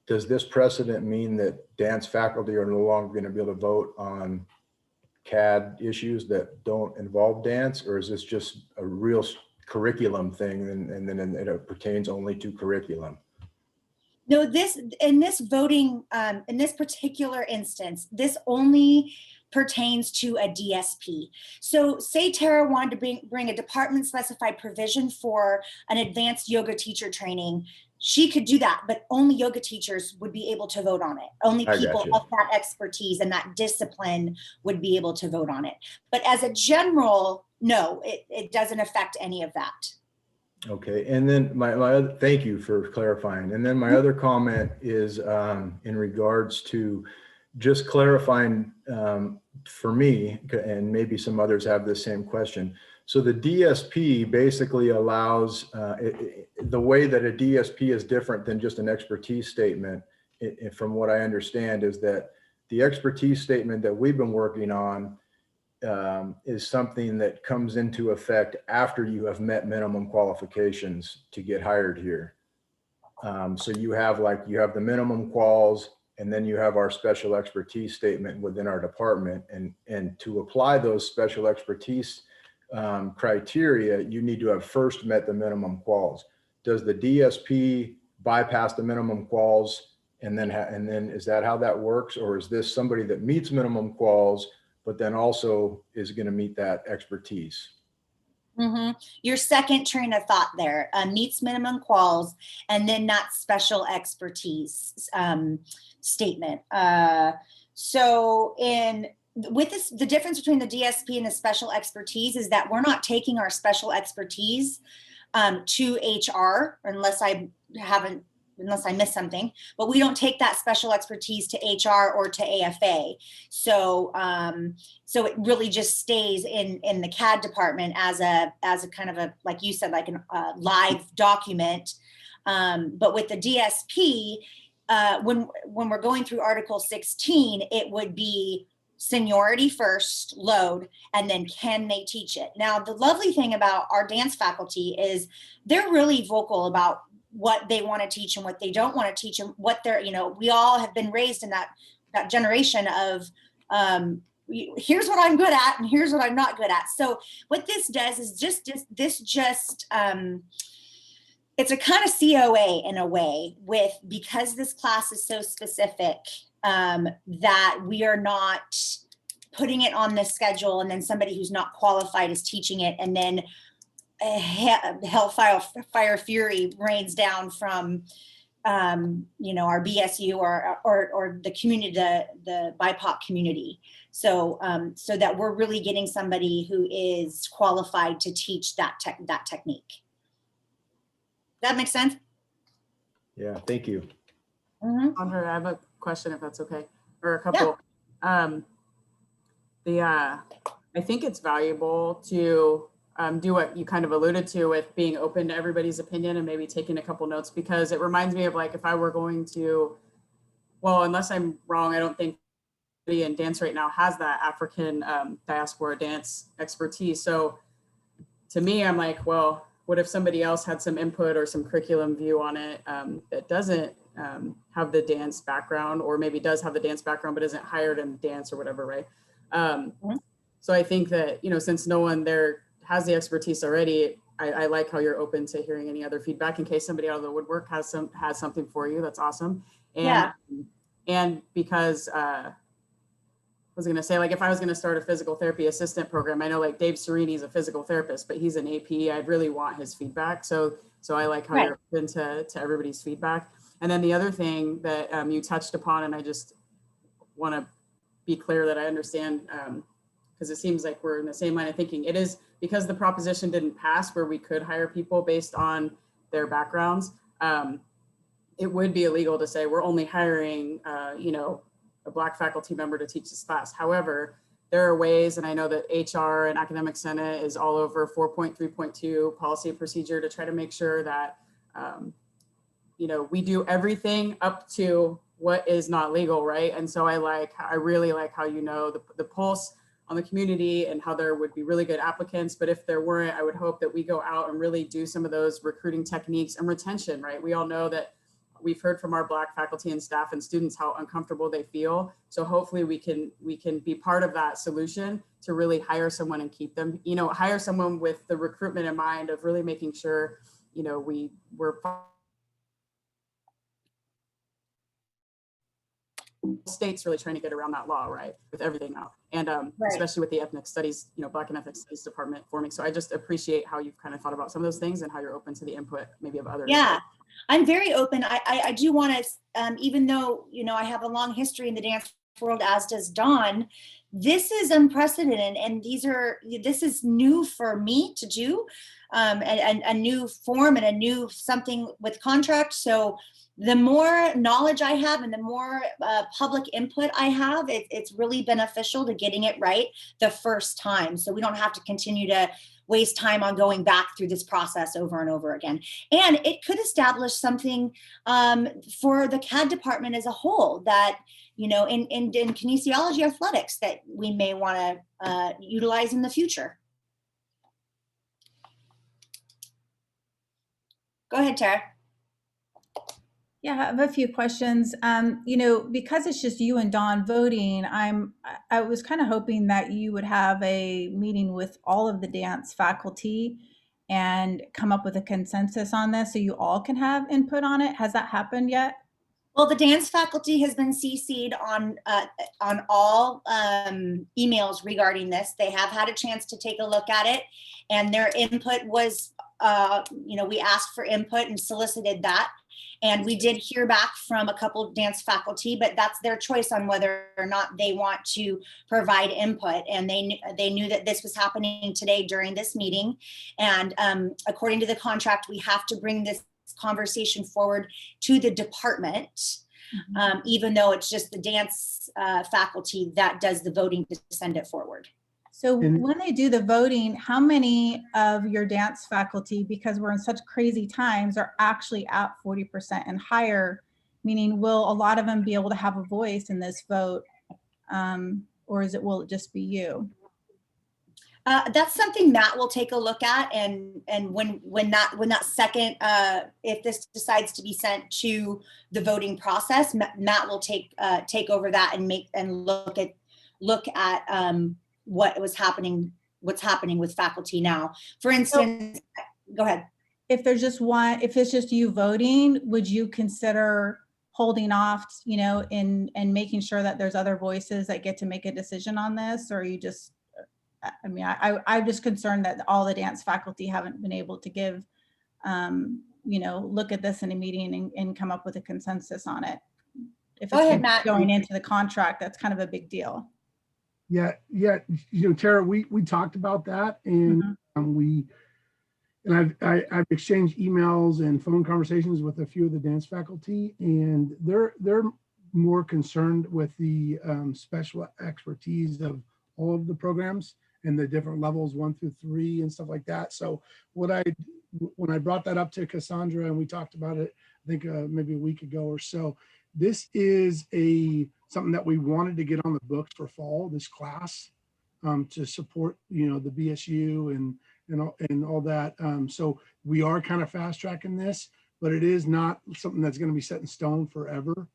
Does this precedent mean that dance faculty are no longer going to be able to vote on CAD issues that don't involve dance, or is this just a real curriculum thing and then it pertains only to curriculum? No, in this voting, in this particular instance, this only pertains to a DSP. So say Tara wanted to bring a department specified provision for an advanced yoga teacher training. She could do that, but only yoga teachers would be able to vote on it. Only people of that expertise and that discipline would be able to vote on it. But as a general, no, it doesn't affect any of that. Okay, and then my other, thank you for clarifying. And then my other comment is in regards to just clarifying for me, and maybe some others have the same question. So the DSP basically allows, the way that a DSP is different than just an expertise statement, from what I understand, is that the expertise statement that we've been working on is something that comes into effect after you have met minimum qualifications to get hired here. So you have the minimum quals, and then you have our special expertise statement within our department. And to apply those special expertise criteria, you need to have first met the minimum quals. Does the DSP bypass the minimum quals, and then is that how that works, or is this somebody that meets minimum quals but then also is going to meet that expertise? Mm-hmm. Your second train of thought there, meets minimum quals, and then that special expertise statement. So with this, the difference between the DSP and the special expertise is that we're not taking our special expertise to HR, unless I missed something, but we don't take that special expertise to HR or to AFA. So so it really just stays in the CAD department as a kind of like you said, like a live document. But with the DSP, when we're going through Article 16, it would be seniority first, load, and then can they teach it? Now, the lovely thing about our dance faculty is they're really vocal about what they want to teach and what they don't want to teach, and what they're, we all have been raised in that generation of here's what I'm good at and here's what I'm not good at. So what this does is it's a kind of COA in a way, because this class is so specific, that we are not putting it on the schedule and then somebody who's not qualified is teaching it, and then hellfire fury rains down from our BSU or the community, the BIPOC community. So so that we're really getting somebody who is qualified to teach that technique. That makes sense? Yeah, thank you. Mm-hmm. Andre, I have a question, if that's okay, or a couple. Yeah. I think it's valuable to do what you kind of alluded to with being open to everybody's opinion and maybe taking a couple notes, because it reminds me of like if I were going to, well, unless I'm wrong, I don't think anybody in dance right now has that African diaspora dance expertise. So to me, I'm like, well, what if somebody else had some input or some curriculum view on it that doesn't have the dance background, or maybe does have the dance background but isn't hired in dance or whatever, right? So I think that, you know, since no one there has the expertise already, I like how you're open to hearing any other feedback in case somebody out of the woodwork has something for you. That's awesome. And Yeah. And because I was going to say, like, if I was going to start a physical therapy assistant program, I know like Dave Sereni's a physical therapist, but he's an AP. I really want his feedback. So I like how you're open to everybody's feedback. And then the other thing that you touched upon, and I just want to be clear that I understand, because it seems like we're in the same line of thinking. It is because the proposition didn't pass where we could hire people based on their backgrounds. It would be illegal to say we're only hiring, you know, a Black faculty member to teach this class. However, there are ways, and I know that HR and Academic Senate is all over 4.3.2 policy and procedure to try to make sure that, you know, we do everything up to what is not legal, right? And so I really like how, you know, the pulse on the community and how there would be really good applicants. But if there weren't, I would hope that we go out and really do some of those recruiting techniques and retention, right? We all know that we've heard from our Black faculty and staff and students how uncomfortable they feel. So hopefully we can be part of that solution to really hire someone and keep them, you know, hire someone with the recruitment in mind of really making sure, you know, we're states really trying to get around that law, right, with everything now, and especially with the ethnic studies, you know, Black and ethnic studies department forming. So I just appreciate how you've kind of thought about some of those things and how you're open to the input maybe of others. Yeah, I'm very open. I do want to, even though, you know, I have a long history in the dance world, as does Dawn, this is unprecedented, and this is new for me to do, and a new form and a new something with contract. So the more knowledge I have and the more public input I have, it's really beneficial to getting it right the first time. So we don't have to continue to waste time on going back through this process over and over again. And it could establish something for the KAD department as a whole that, you know, in kinesiology athletics that we may want to utilize in the future. Go ahead, Tara. Yeah, I have a few questions. You know, because it's just you and Dawn voting, I was kind of hoping that you would have a meeting with all of the dance faculty and come up with a consensus on this so you all can have input on it. Has that happened yet? Well, the dance faculty has been CC'd on all emails regarding this. They have had a chance to take a look at it, and their input was, you know, we asked for input and solicited that. And we did hear back from a couple of dance faculty, but that's their choice on whether or not they want to provide input. And they knew that this was happening today during this meeting. And according to the contract, we have to bring this conversation forward to the department, even though it's just the dance faculty that does the voting to send it forward. So when they do the voting, how many of your dance faculty, because we're in such crazy times, are actually at 40% and higher? Meaning, will a lot of them be able to have a voice in this vote, or will it just be you? That's something Matt will take a look at, and when that second, if this decides to be sent to the voting process, Matt will take over that and look at what's happening with faculty now. For instance, go ahead. If there's just one, if it's just you voting, would you consider holding off, you know, and making sure that there's other voices that get to make a decision on this? Or you just, I mean, I'm just concerned that all the dance faculty haven't been able to give, you know, look at this in a meeting and come up with a consensus on it. If Go ahead, it's Matt. going into the contract, that's kind of a big deal. Yeah. You know, Tara, we talked about that, and I've exchanged emails and phone conversations with a few of the dance faculty, and they're more concerned with the special expertise of all of the programs and the different levels 1 through 3 and stuff like that. So when I brought that up to Cassandra and we talked about it, I think maybe a week ago or so, this is something that we wanted to get on the books for fall, this class, to support, you know, the BSU and all that. So we are kind of fast tracking this, but it is not something that's going to be set in stone forever.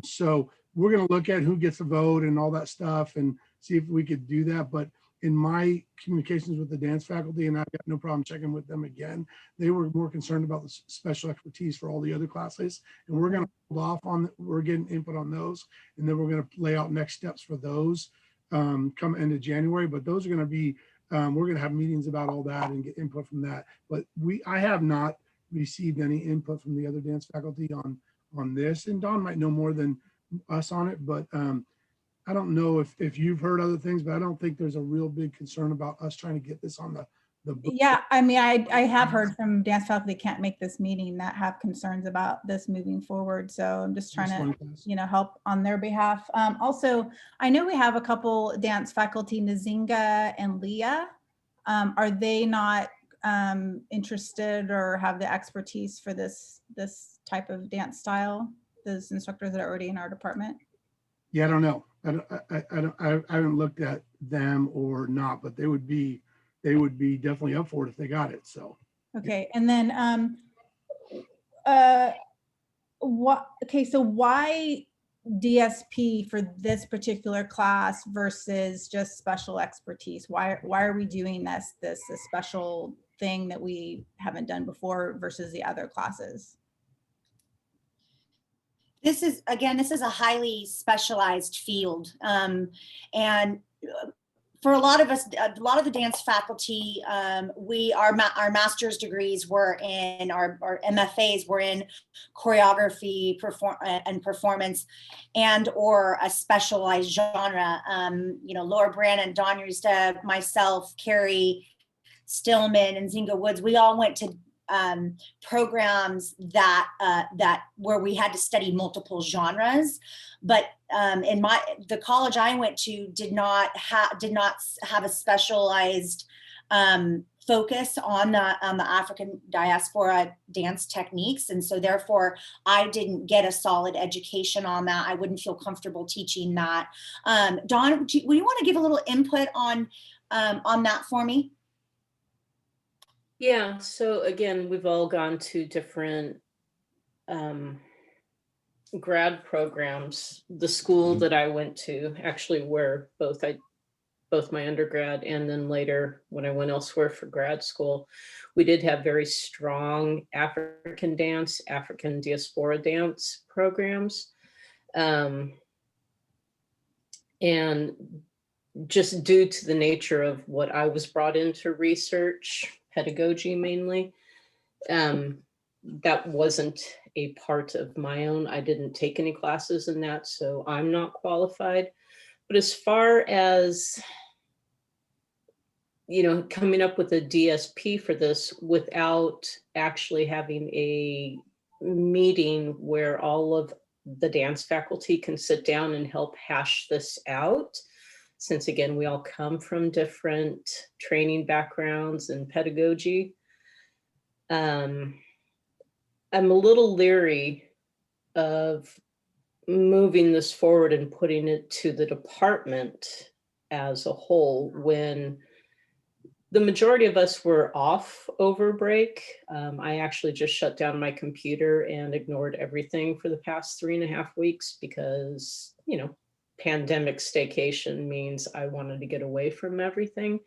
So we're going to look at who gets the vote and all that stuff and see if we could do that. But in my communications with the dance faculty, and I've got no problem checking with them again, they were more concerned about the special expertise for all the other classes. And we're going to hold off on, we're getting input on those. And then we're going to lay out next steps for those come end of January. But those are going to be, we're going to have meetings about all that and get input from that. But I have not received any input from the other dance faculty on this. And Don might know more than us on it, but I don't know if you've heard other things, but I don't think there's a real big concern about us trying to get this on the book. Yeah, I mean, I have heard from dance faculty can't make this meeting that have concerns about this moving forward. So I'm just trying to, you know, help on their behalf. Also, I know we have a couple dance faculty, Nzinga and Leah. Are they not interested or have the expertise for this type of dance style? Those instructors that are already in our department? Yeah, I don't know. I haven't looked at them or not, but they would be definitely up for it if they got it. So okay. And then so why DSP for this particular class versus just special expertise? Why are we doing this a special thing that we haven't done before versus the other classes? This is a highly specialized field. And for a lot of us, a lot of the dance faculty, our master's degrees were in, our MFAs were in choreography and performance and or a specialized genre. You know, Laura Brannon, Don Rista, myself, Carrie Stillman, and Zinga Woods, we all went to programs that where we had to study multiple genres, but in the college I went to did not have a specialized focus on the African diaspora dance techniques, and so therefore I didn't get a solid education on that. I wouldn't feel comfortable teaching that. Don, will you want to give a little input on that for me? Yeah, so again, we've all gone to different grad programs. The school that I went to, actually, where both my undergrad and then later when I went elsewhere for grad school, we did have very strong African dance, African diaspora dance programs. And just due to the nature of what I was brought into research, pedagogy mainly, that wasn't a part of my own. I didn't take any classes in that, so I'm not qualified. But as far as, you know, coming up with a DSP for this without actually having a meeting where all of the dance faculty can sit down and help hash this out, since again, we all come from different training backgrounds and pedagogy. I'm a little leery of moving this forward and putting it to the department as a whole when the majority of us were off over break. I actually just shut down my computer and ignored everything for the past 3.5 weeks because, you know, pandemic staycation means I wanted to get away from everything.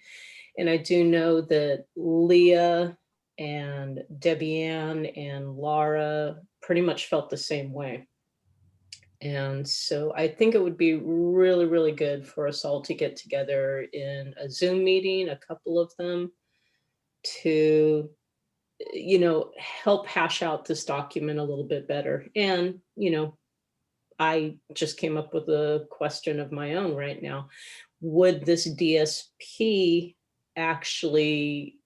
And I do know that Leah and Debbie Ann and Laura pretty much felt the same way. And so I think it would be really, really good for us all to get together in a Zoom meeting, a couple of them, to, you know, help hash out this document a little bit better. And, you know, I just came up with a question of my own right now. Would this DSP actually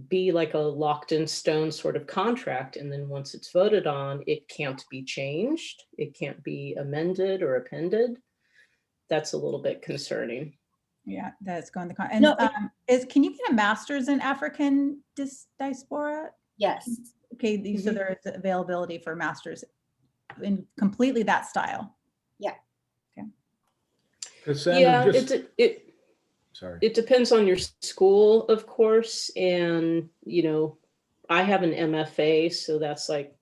be like a locked in stone sort of contract? And then once it's voted on, it can't be changed. It can't be amended or appended. That's a little bit concerning. Yeah, that's going to the and No, can you get a master's in African diaspora? yes. Okay, so Mhm. there is availability for masters in completely that style. Cassandra, Yeah, just, it sorry. it depends on your school, of course, and I have an MFA, so that's like,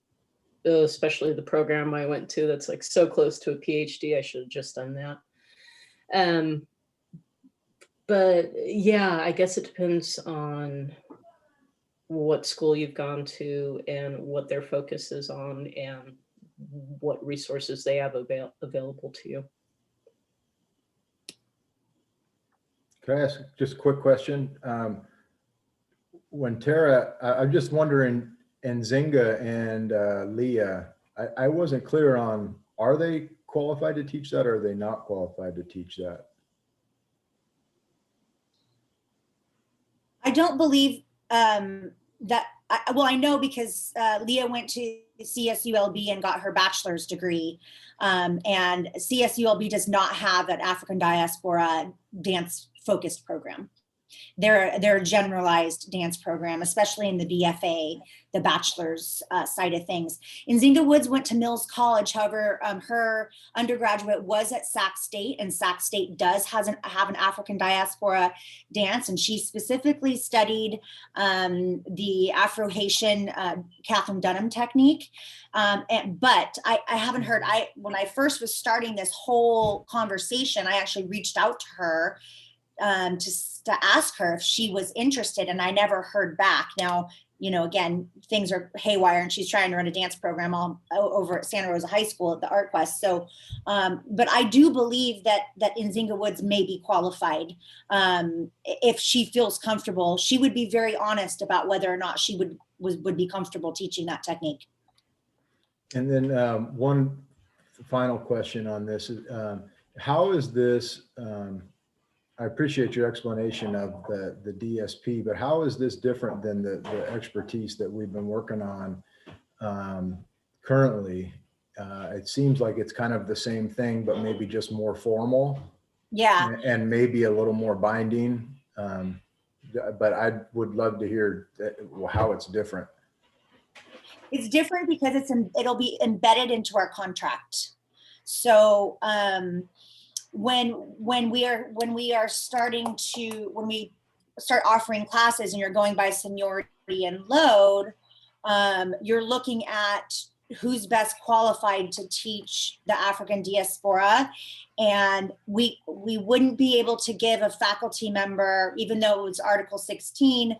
especially the program I went to, that's like so close to a PhD. I should have just done that. But yeah, I guess it depends on what school you've gone to and what their focus is on and what resources they have available to you. Can I ask just a quick question? When Tara, I'm just wondering, Nzinga and Leah, I wasn't clear on, are they qualified to teach that or are they not qualified to teach that? I don't believe that, well, I know because Leah went to CSULB and got her bachelor's degree. And CSULB does not have an African diaspora dance focused program. They're a generalized dance program, especially in the BFA, the bachelor's side of things. Nzinga Woods went to Mills College. However, her undergraduate was at Sac State, and Sac State does have an African diaspora dance, and she specifically studied the Afro-Haitian Catherine Dunham technique. But I haven't heard, when I first was starting this whole conversation, I actually reached out to her to ask her if she was interested, and I never heard back. Now, again, things are haywire, and she's trying to run a dance program all over at Santa Rosa High School at the Art Quest. So, but I do believe that Nzinga Woods may be qualified if she feels comfortable. She would be very honest about whether or not she would be comfortable teaching that technique. And then one final question on this is, how is this? I appreciate your explanation of the DSP, but how is this different than the expertise that we've been working on currently? It seems like it's kind of the same thing, but maybe just more formal. Yeah. And maybe a little more binding. But I would love to hear how it's different. It's different because it'll be embedded into our contract. So, when we start offering classes and you're going by seniority and load, you're looking at who's best qualified to teach the African diaspora. And we wouldn't be able to give a faculty member, even though it was Article 16,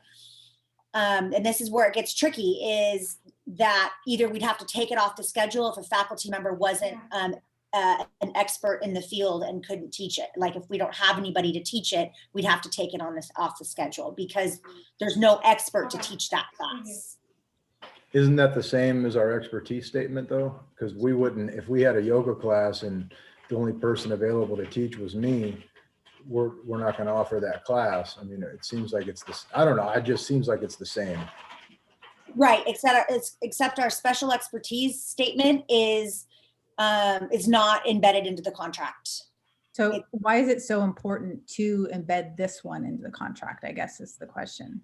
and this is where it gets tricky, is that either we'd have to take it off the schedule if a faculty member wasn't an expert in the field and couldn't teach it. Like if we don't have anybody to teach it, we'd have to take it off the schedule because there's no expert to teach that class. Isn't that the same as our expertise statement though? Because we wouldn't, if we had a yoga class and the only person available to teach was me, we're not going to offer that class. I mean, it seems like it's this, I don't know. It just seems like it's the same. Right. Except our special expertise statement is not embedded into the contract. So why is it so important to embed this one into the contract, I guess is the question.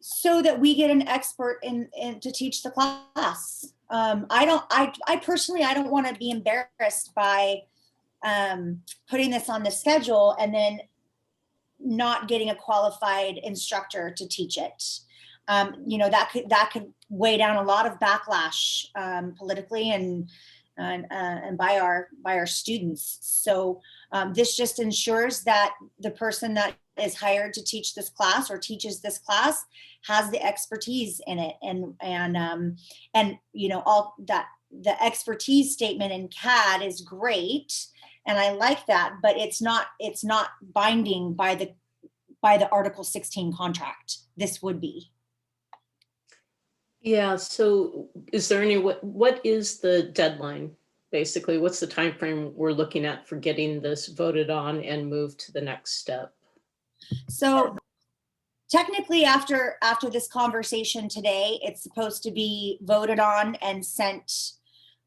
So that we get an expert in to teach the class. I personally don't want to be embarrassed by putting this on the schedule and then not getting a qualified instructor to teach it. That could weigh down a lot of backlash politically and by our students. So this just ensures that the person that is hired to teach this class or teaches this class has the expertise in it, and all that. The expertise statement in KAD is great, and I like that, but it's not binding by the Article 16 contract. This would be. Yeah, so is there what is the deadline? Basically, what's the time frame we're looking at for getting this voted on and moved to the next step? So technically after this conversation today, it's supposed to be voted on and sent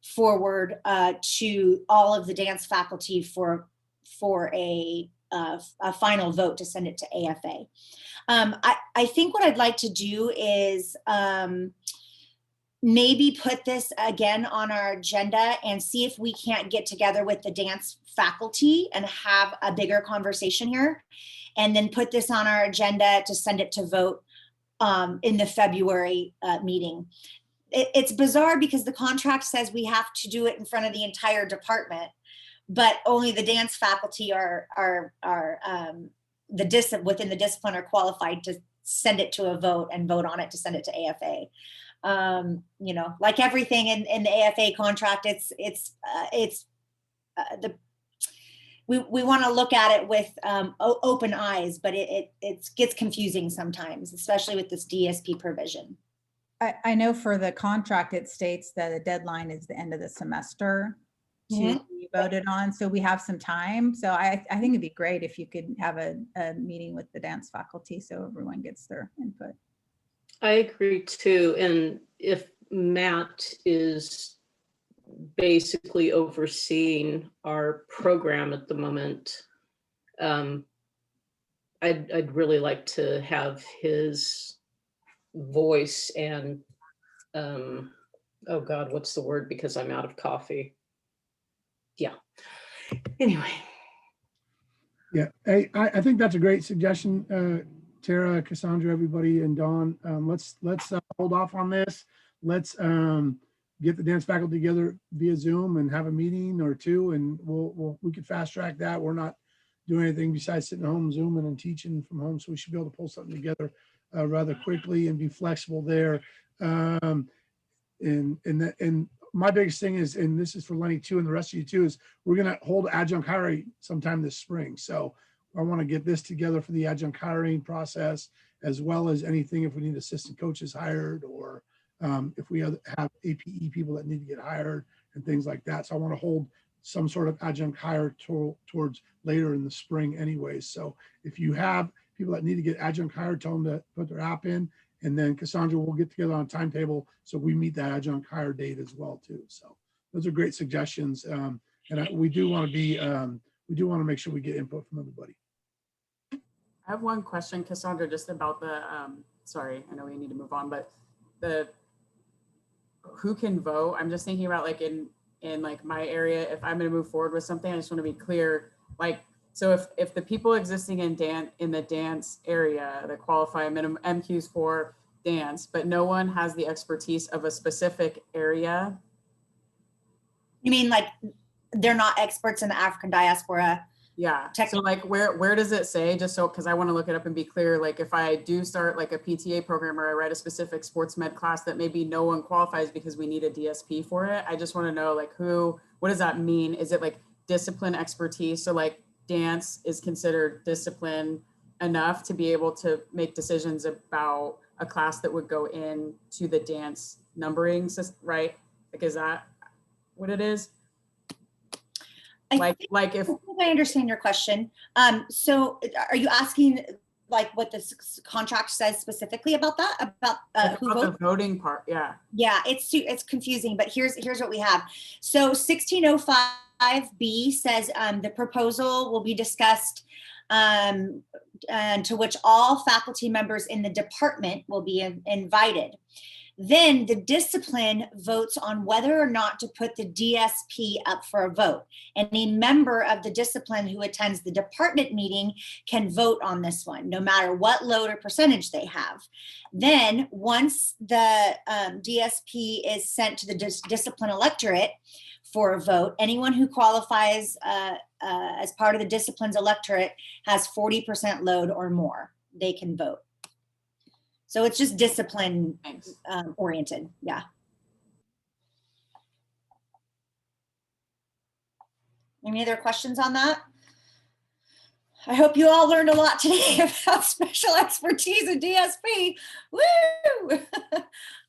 forward to all of the dance faculty for a a final vote to send it to AFA. I think what I'd like to do is maybe put this again on our agenda and see if we can't get together with the dance faculty and have a bigger conversation here, and then put this on our agenda to send it to vote in the February meeting. It's bizarre because the contract says we have to do it in front of the entire department, but only the dance faculty are within the discipline are qualified to send it to a vote and vote on it to send it to AFA. You know, like everything in the AFA contract, we want to look at it with open eyes, but it gets confusing sometimes, especially with this DSP provision. I know for the contract, it states that the deadline is the end of the semester to be voted on. So we have some time. So I think it'd be great if you could have a meeting with the dance faculty so everyone gets their input. I agree too. And if Matt is basically overseeing our program at the moment, I'd really like to have his voice and oh God, what's the word? Because I'm out of coffee. Yeah. Anyway. Yeah, I think that's a great suggestion, Tara, Cassandra, everybody, and Dawn. Let's hold off on this. Let's get the dance faculty together via Zoom and have a meeting or two, and we could fast track that. We're not doing anything besides sitting at home Zooming and teaching from home, so we should be able to pull something together rather quickly and be flexible there. And my biggest thing is, and this is for Lenny too, and the rest of you too, is we're going to hold adjunct hiring sometime this spring. So I want to get this together for the adjunct hiring process, as well as anything if we need assistant coaches hired, or if we have APE people that need to get hired and things like that. So I want to hold some sort of adjunct hire towards later in the spring anyways. So if you have people that need to get adjunct hired, tell them to put their app in, and then Cassandra will get together on a timetable so we meet that adjunct hire date as well too. So those are great suggestions, and we do want to make sure we get input from everybody. I have one question, Cassandra, just about the, sorry, I know we need to move on, but who can vote? I'm just thinking about like in like my area, if I'm going to move forward with something, I just want to be clear. Like, so if the people existing in the dance area that qualify minimum MQs for dance, but no one has the expertise of a specific area. You mean like they're not experts in the African diaspora? Yeah. So like where does it say, just so, because I want to look it up and be clear, like if I do start like a PTA program or I write a specific sports med class that maybe no one qualifies because we need a DSP for it, I just want to know like what does that mean? Is it like discipline expertise? So like dance is considered discipline enough to be able to make decisions about a class that would go into the dance numbering system, right? Like, is that what it is? Like if I understand your question. So are you asking like what the contract says specifically about that? About who votes? The voting part, yeah. Yeah, it's confusing, but here's what we have. So 1605B says the proposal will be discussed and to which all faculty members in the department will be invited. Then the discipline votes on whether or not to put the DSP up for a vote. Any member of the discipline who attends the department meeting can vote on this one, no matter what load or percentage they have. Then once the DSP is sent to the discipline electorate for a vote, anyone who qualifies as part of the discipline's electorate has 40% load or more, they can vote. So it's just discipline oriented. Yeah. Any other questions on that? I hope you all learned a lot today about special expertise in DSP. Woo!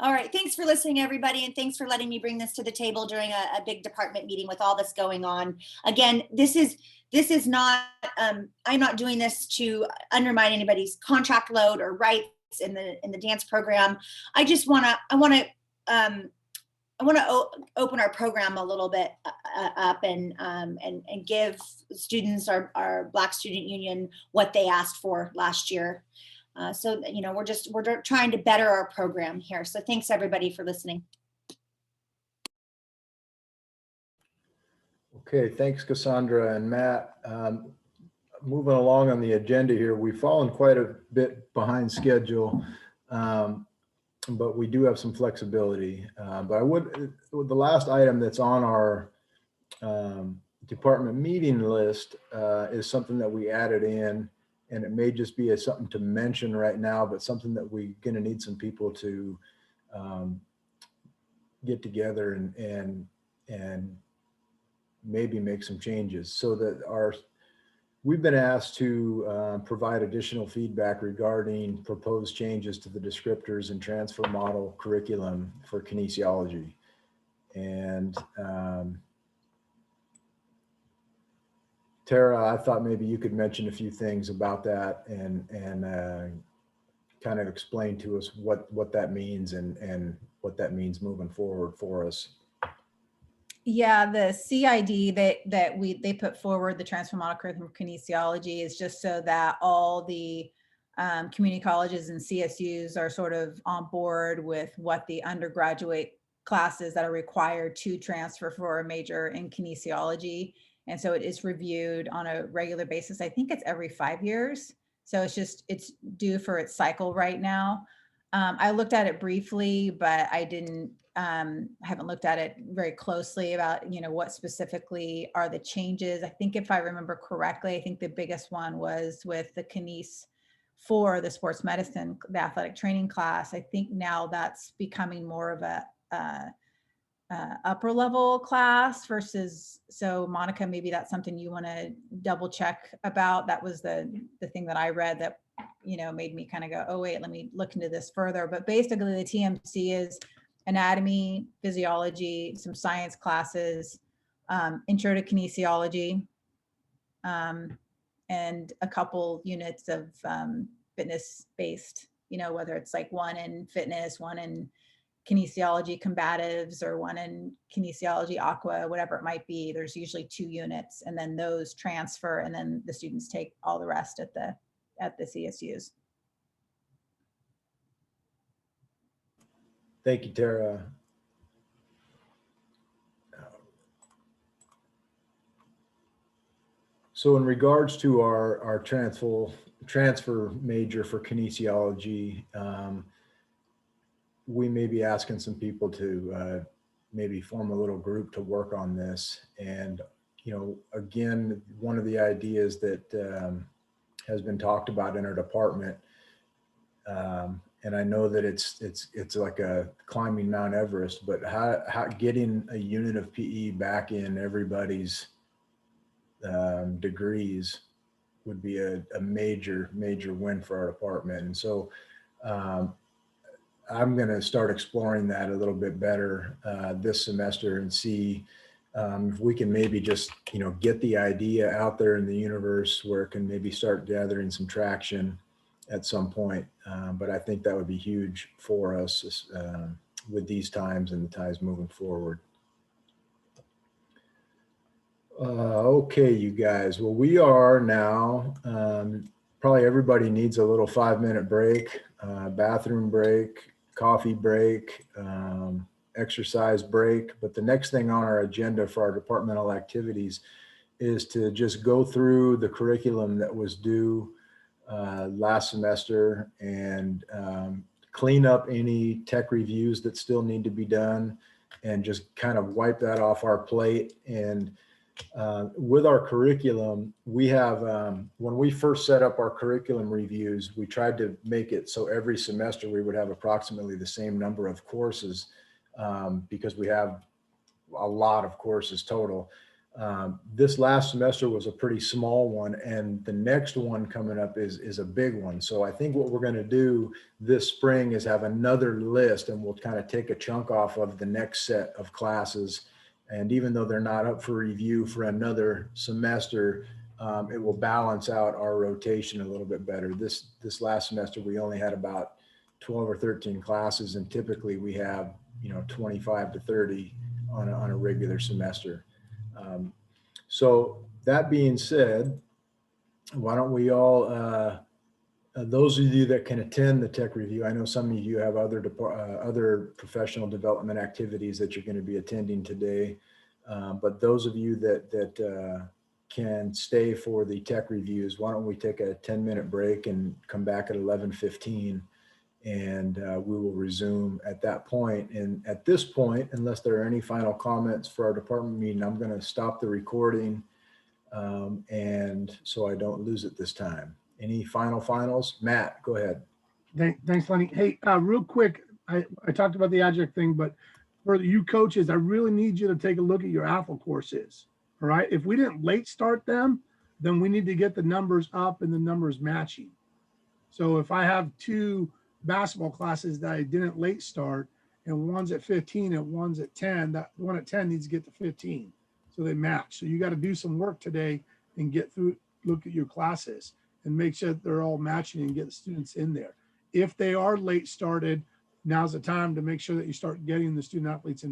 All right. Thanks for listening, everybody. And thanks for letting me bring this to the table during a big department meeting with all this going on. Again, this is not, I'm not doing this to undermine anybody's contract load or rights in the dance program. I want to I want to open our program a little bit up and give students, our Black Student Union, what they asked for last year. So, you know, we're trying to better our program here. So thanks everybody for listening. Okay, thanks, Cassandra and Matt. Moving along on the agenda here, we've fallen quite a bit behind schedule, but we do have some flexibility. But the last item that's on our department meeting list is something that we added in, and it may just be something to mention right now, but something that we're going to need some people to get together and maybe make some changes so that we've been asked to provide additional feedback regarding proposed changes to the descriptors and transfer model curriculum for kinesiology. And Tara, I thought maybe you could mention a few things about that and kind of explain to us what that means and what that means moving forward for us. Yeah, the CID that they put forward, the transfer model curriculum for kinesiology, is just so that all the community colleges and CSUs are sort of on board with what the undergraduate classes that are required to transfer for a major in kinesiology. And so it is reviewed on a regular basis. I think it's every 5 years. So it's due for its cycle right now. I looked at it briefly, but I haven't looked at it very closely about, you know, what specifically are the changes. I think if I remember correctly, I think the biggest one was with the kines for the sports medicine, the athletic training class. I think now that's becoming more of a upper level class versus, so Monica, maybe that's something you want to double check about. That was the thing that I read that, you know, made me kind of go, oh wait, let me look into this further. But basically the TMC is anatomy, physiology, some science classes, intro to kinesiology, and a couple units of fitness based, you know, whether it's like one in fitness, one in kinesiology combatives, or one in kinesiology aqua, whatever it might be. There's usually 2 units, and then those transfer, and then the students take all the rest at the CSUs. Thank you, Tara. So in regards to our transfer major for kinesiology, we may be asking some people to maybe form a little group to work on this. And, you know, again, one of the ideas that has been talked about in our department, and I know that it's like a climbing Mount Everest, but how getting a unit of PE back in everybody's degrees would be a major win for our department. And so I'm going to start exploring that a little bit better this semester and see if we can maybe just, you know, get the idea out there in the universe where it can maybe start gathering some traction at some point. But I think that would be huge for us with these times and the times moving forward. Okay, you guys. Well, we are now, probably everybody needs a little 5-minute break, bathroom break, coffee break, exercise break. But the next thing on our agenda for our departmental activities is to just go through the curriculum that was due last semester and clean up any tech reviews that still need to be done and just kind of wipe that off our plate. And with our curriculum, we have, when we first set up our curriculum reviews, we tried to make it so every semester we would have approximately the same number of courses because we have a lot of courses total. This last semester was a pretty small one, and the next one coming up is a big one. So I think what we're going to do this spring is have another list, and we'll kind of take a chunk off of the next set of classes. And even though they're not up for review for another semester, it will balance out our rotation a little bit better. This last semester, we only had about 12 or 13 classes, and typically we have 25 to 30 on a regular semester. So that being said, why don't we all, those of you that can attend the tech review, I know some of you have other professional development activities that you're going to be attending today. But those of you that can stay for the tech reviews, why don't we take a 10-minute break and come back at 11:15, and we will resume at that point. And at this point, unless there are any final comments for our department meeting, I'm going to stop the recording, and so I don't lose it this time. Any finals? Matt, go ahead. Thanks, Lenny. Hey, real quick, I talked about the adjunct thing, but for you coaches, I really need you to take a look at your AFL courses. All right. If we didn't late start them, then we need to get the numbers up and the numbers matching. So if I have 2 basketball classes that I didn't late start, and one's at 15 and one's at 10, that one at 10 needs to get to 15. So they match. So you got to do some work today and get through, look at your classes and make sure that they're all matching and get the students in there. If they are late started, now's the time to make sure that you start getting the student athletes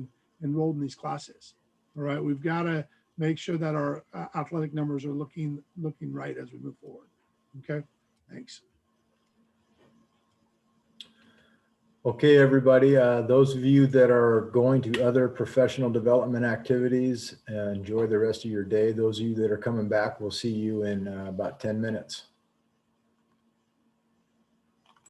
enrolled in these classes. All right, we've got to make sure that our athletic numbers are looking right as we move forward. Okay, thanks. Okay, everybody, those of you that are going to other professional development activities, enjoy the rest of your day. Those of you that are coming back, we'll see you in about 10 minutes.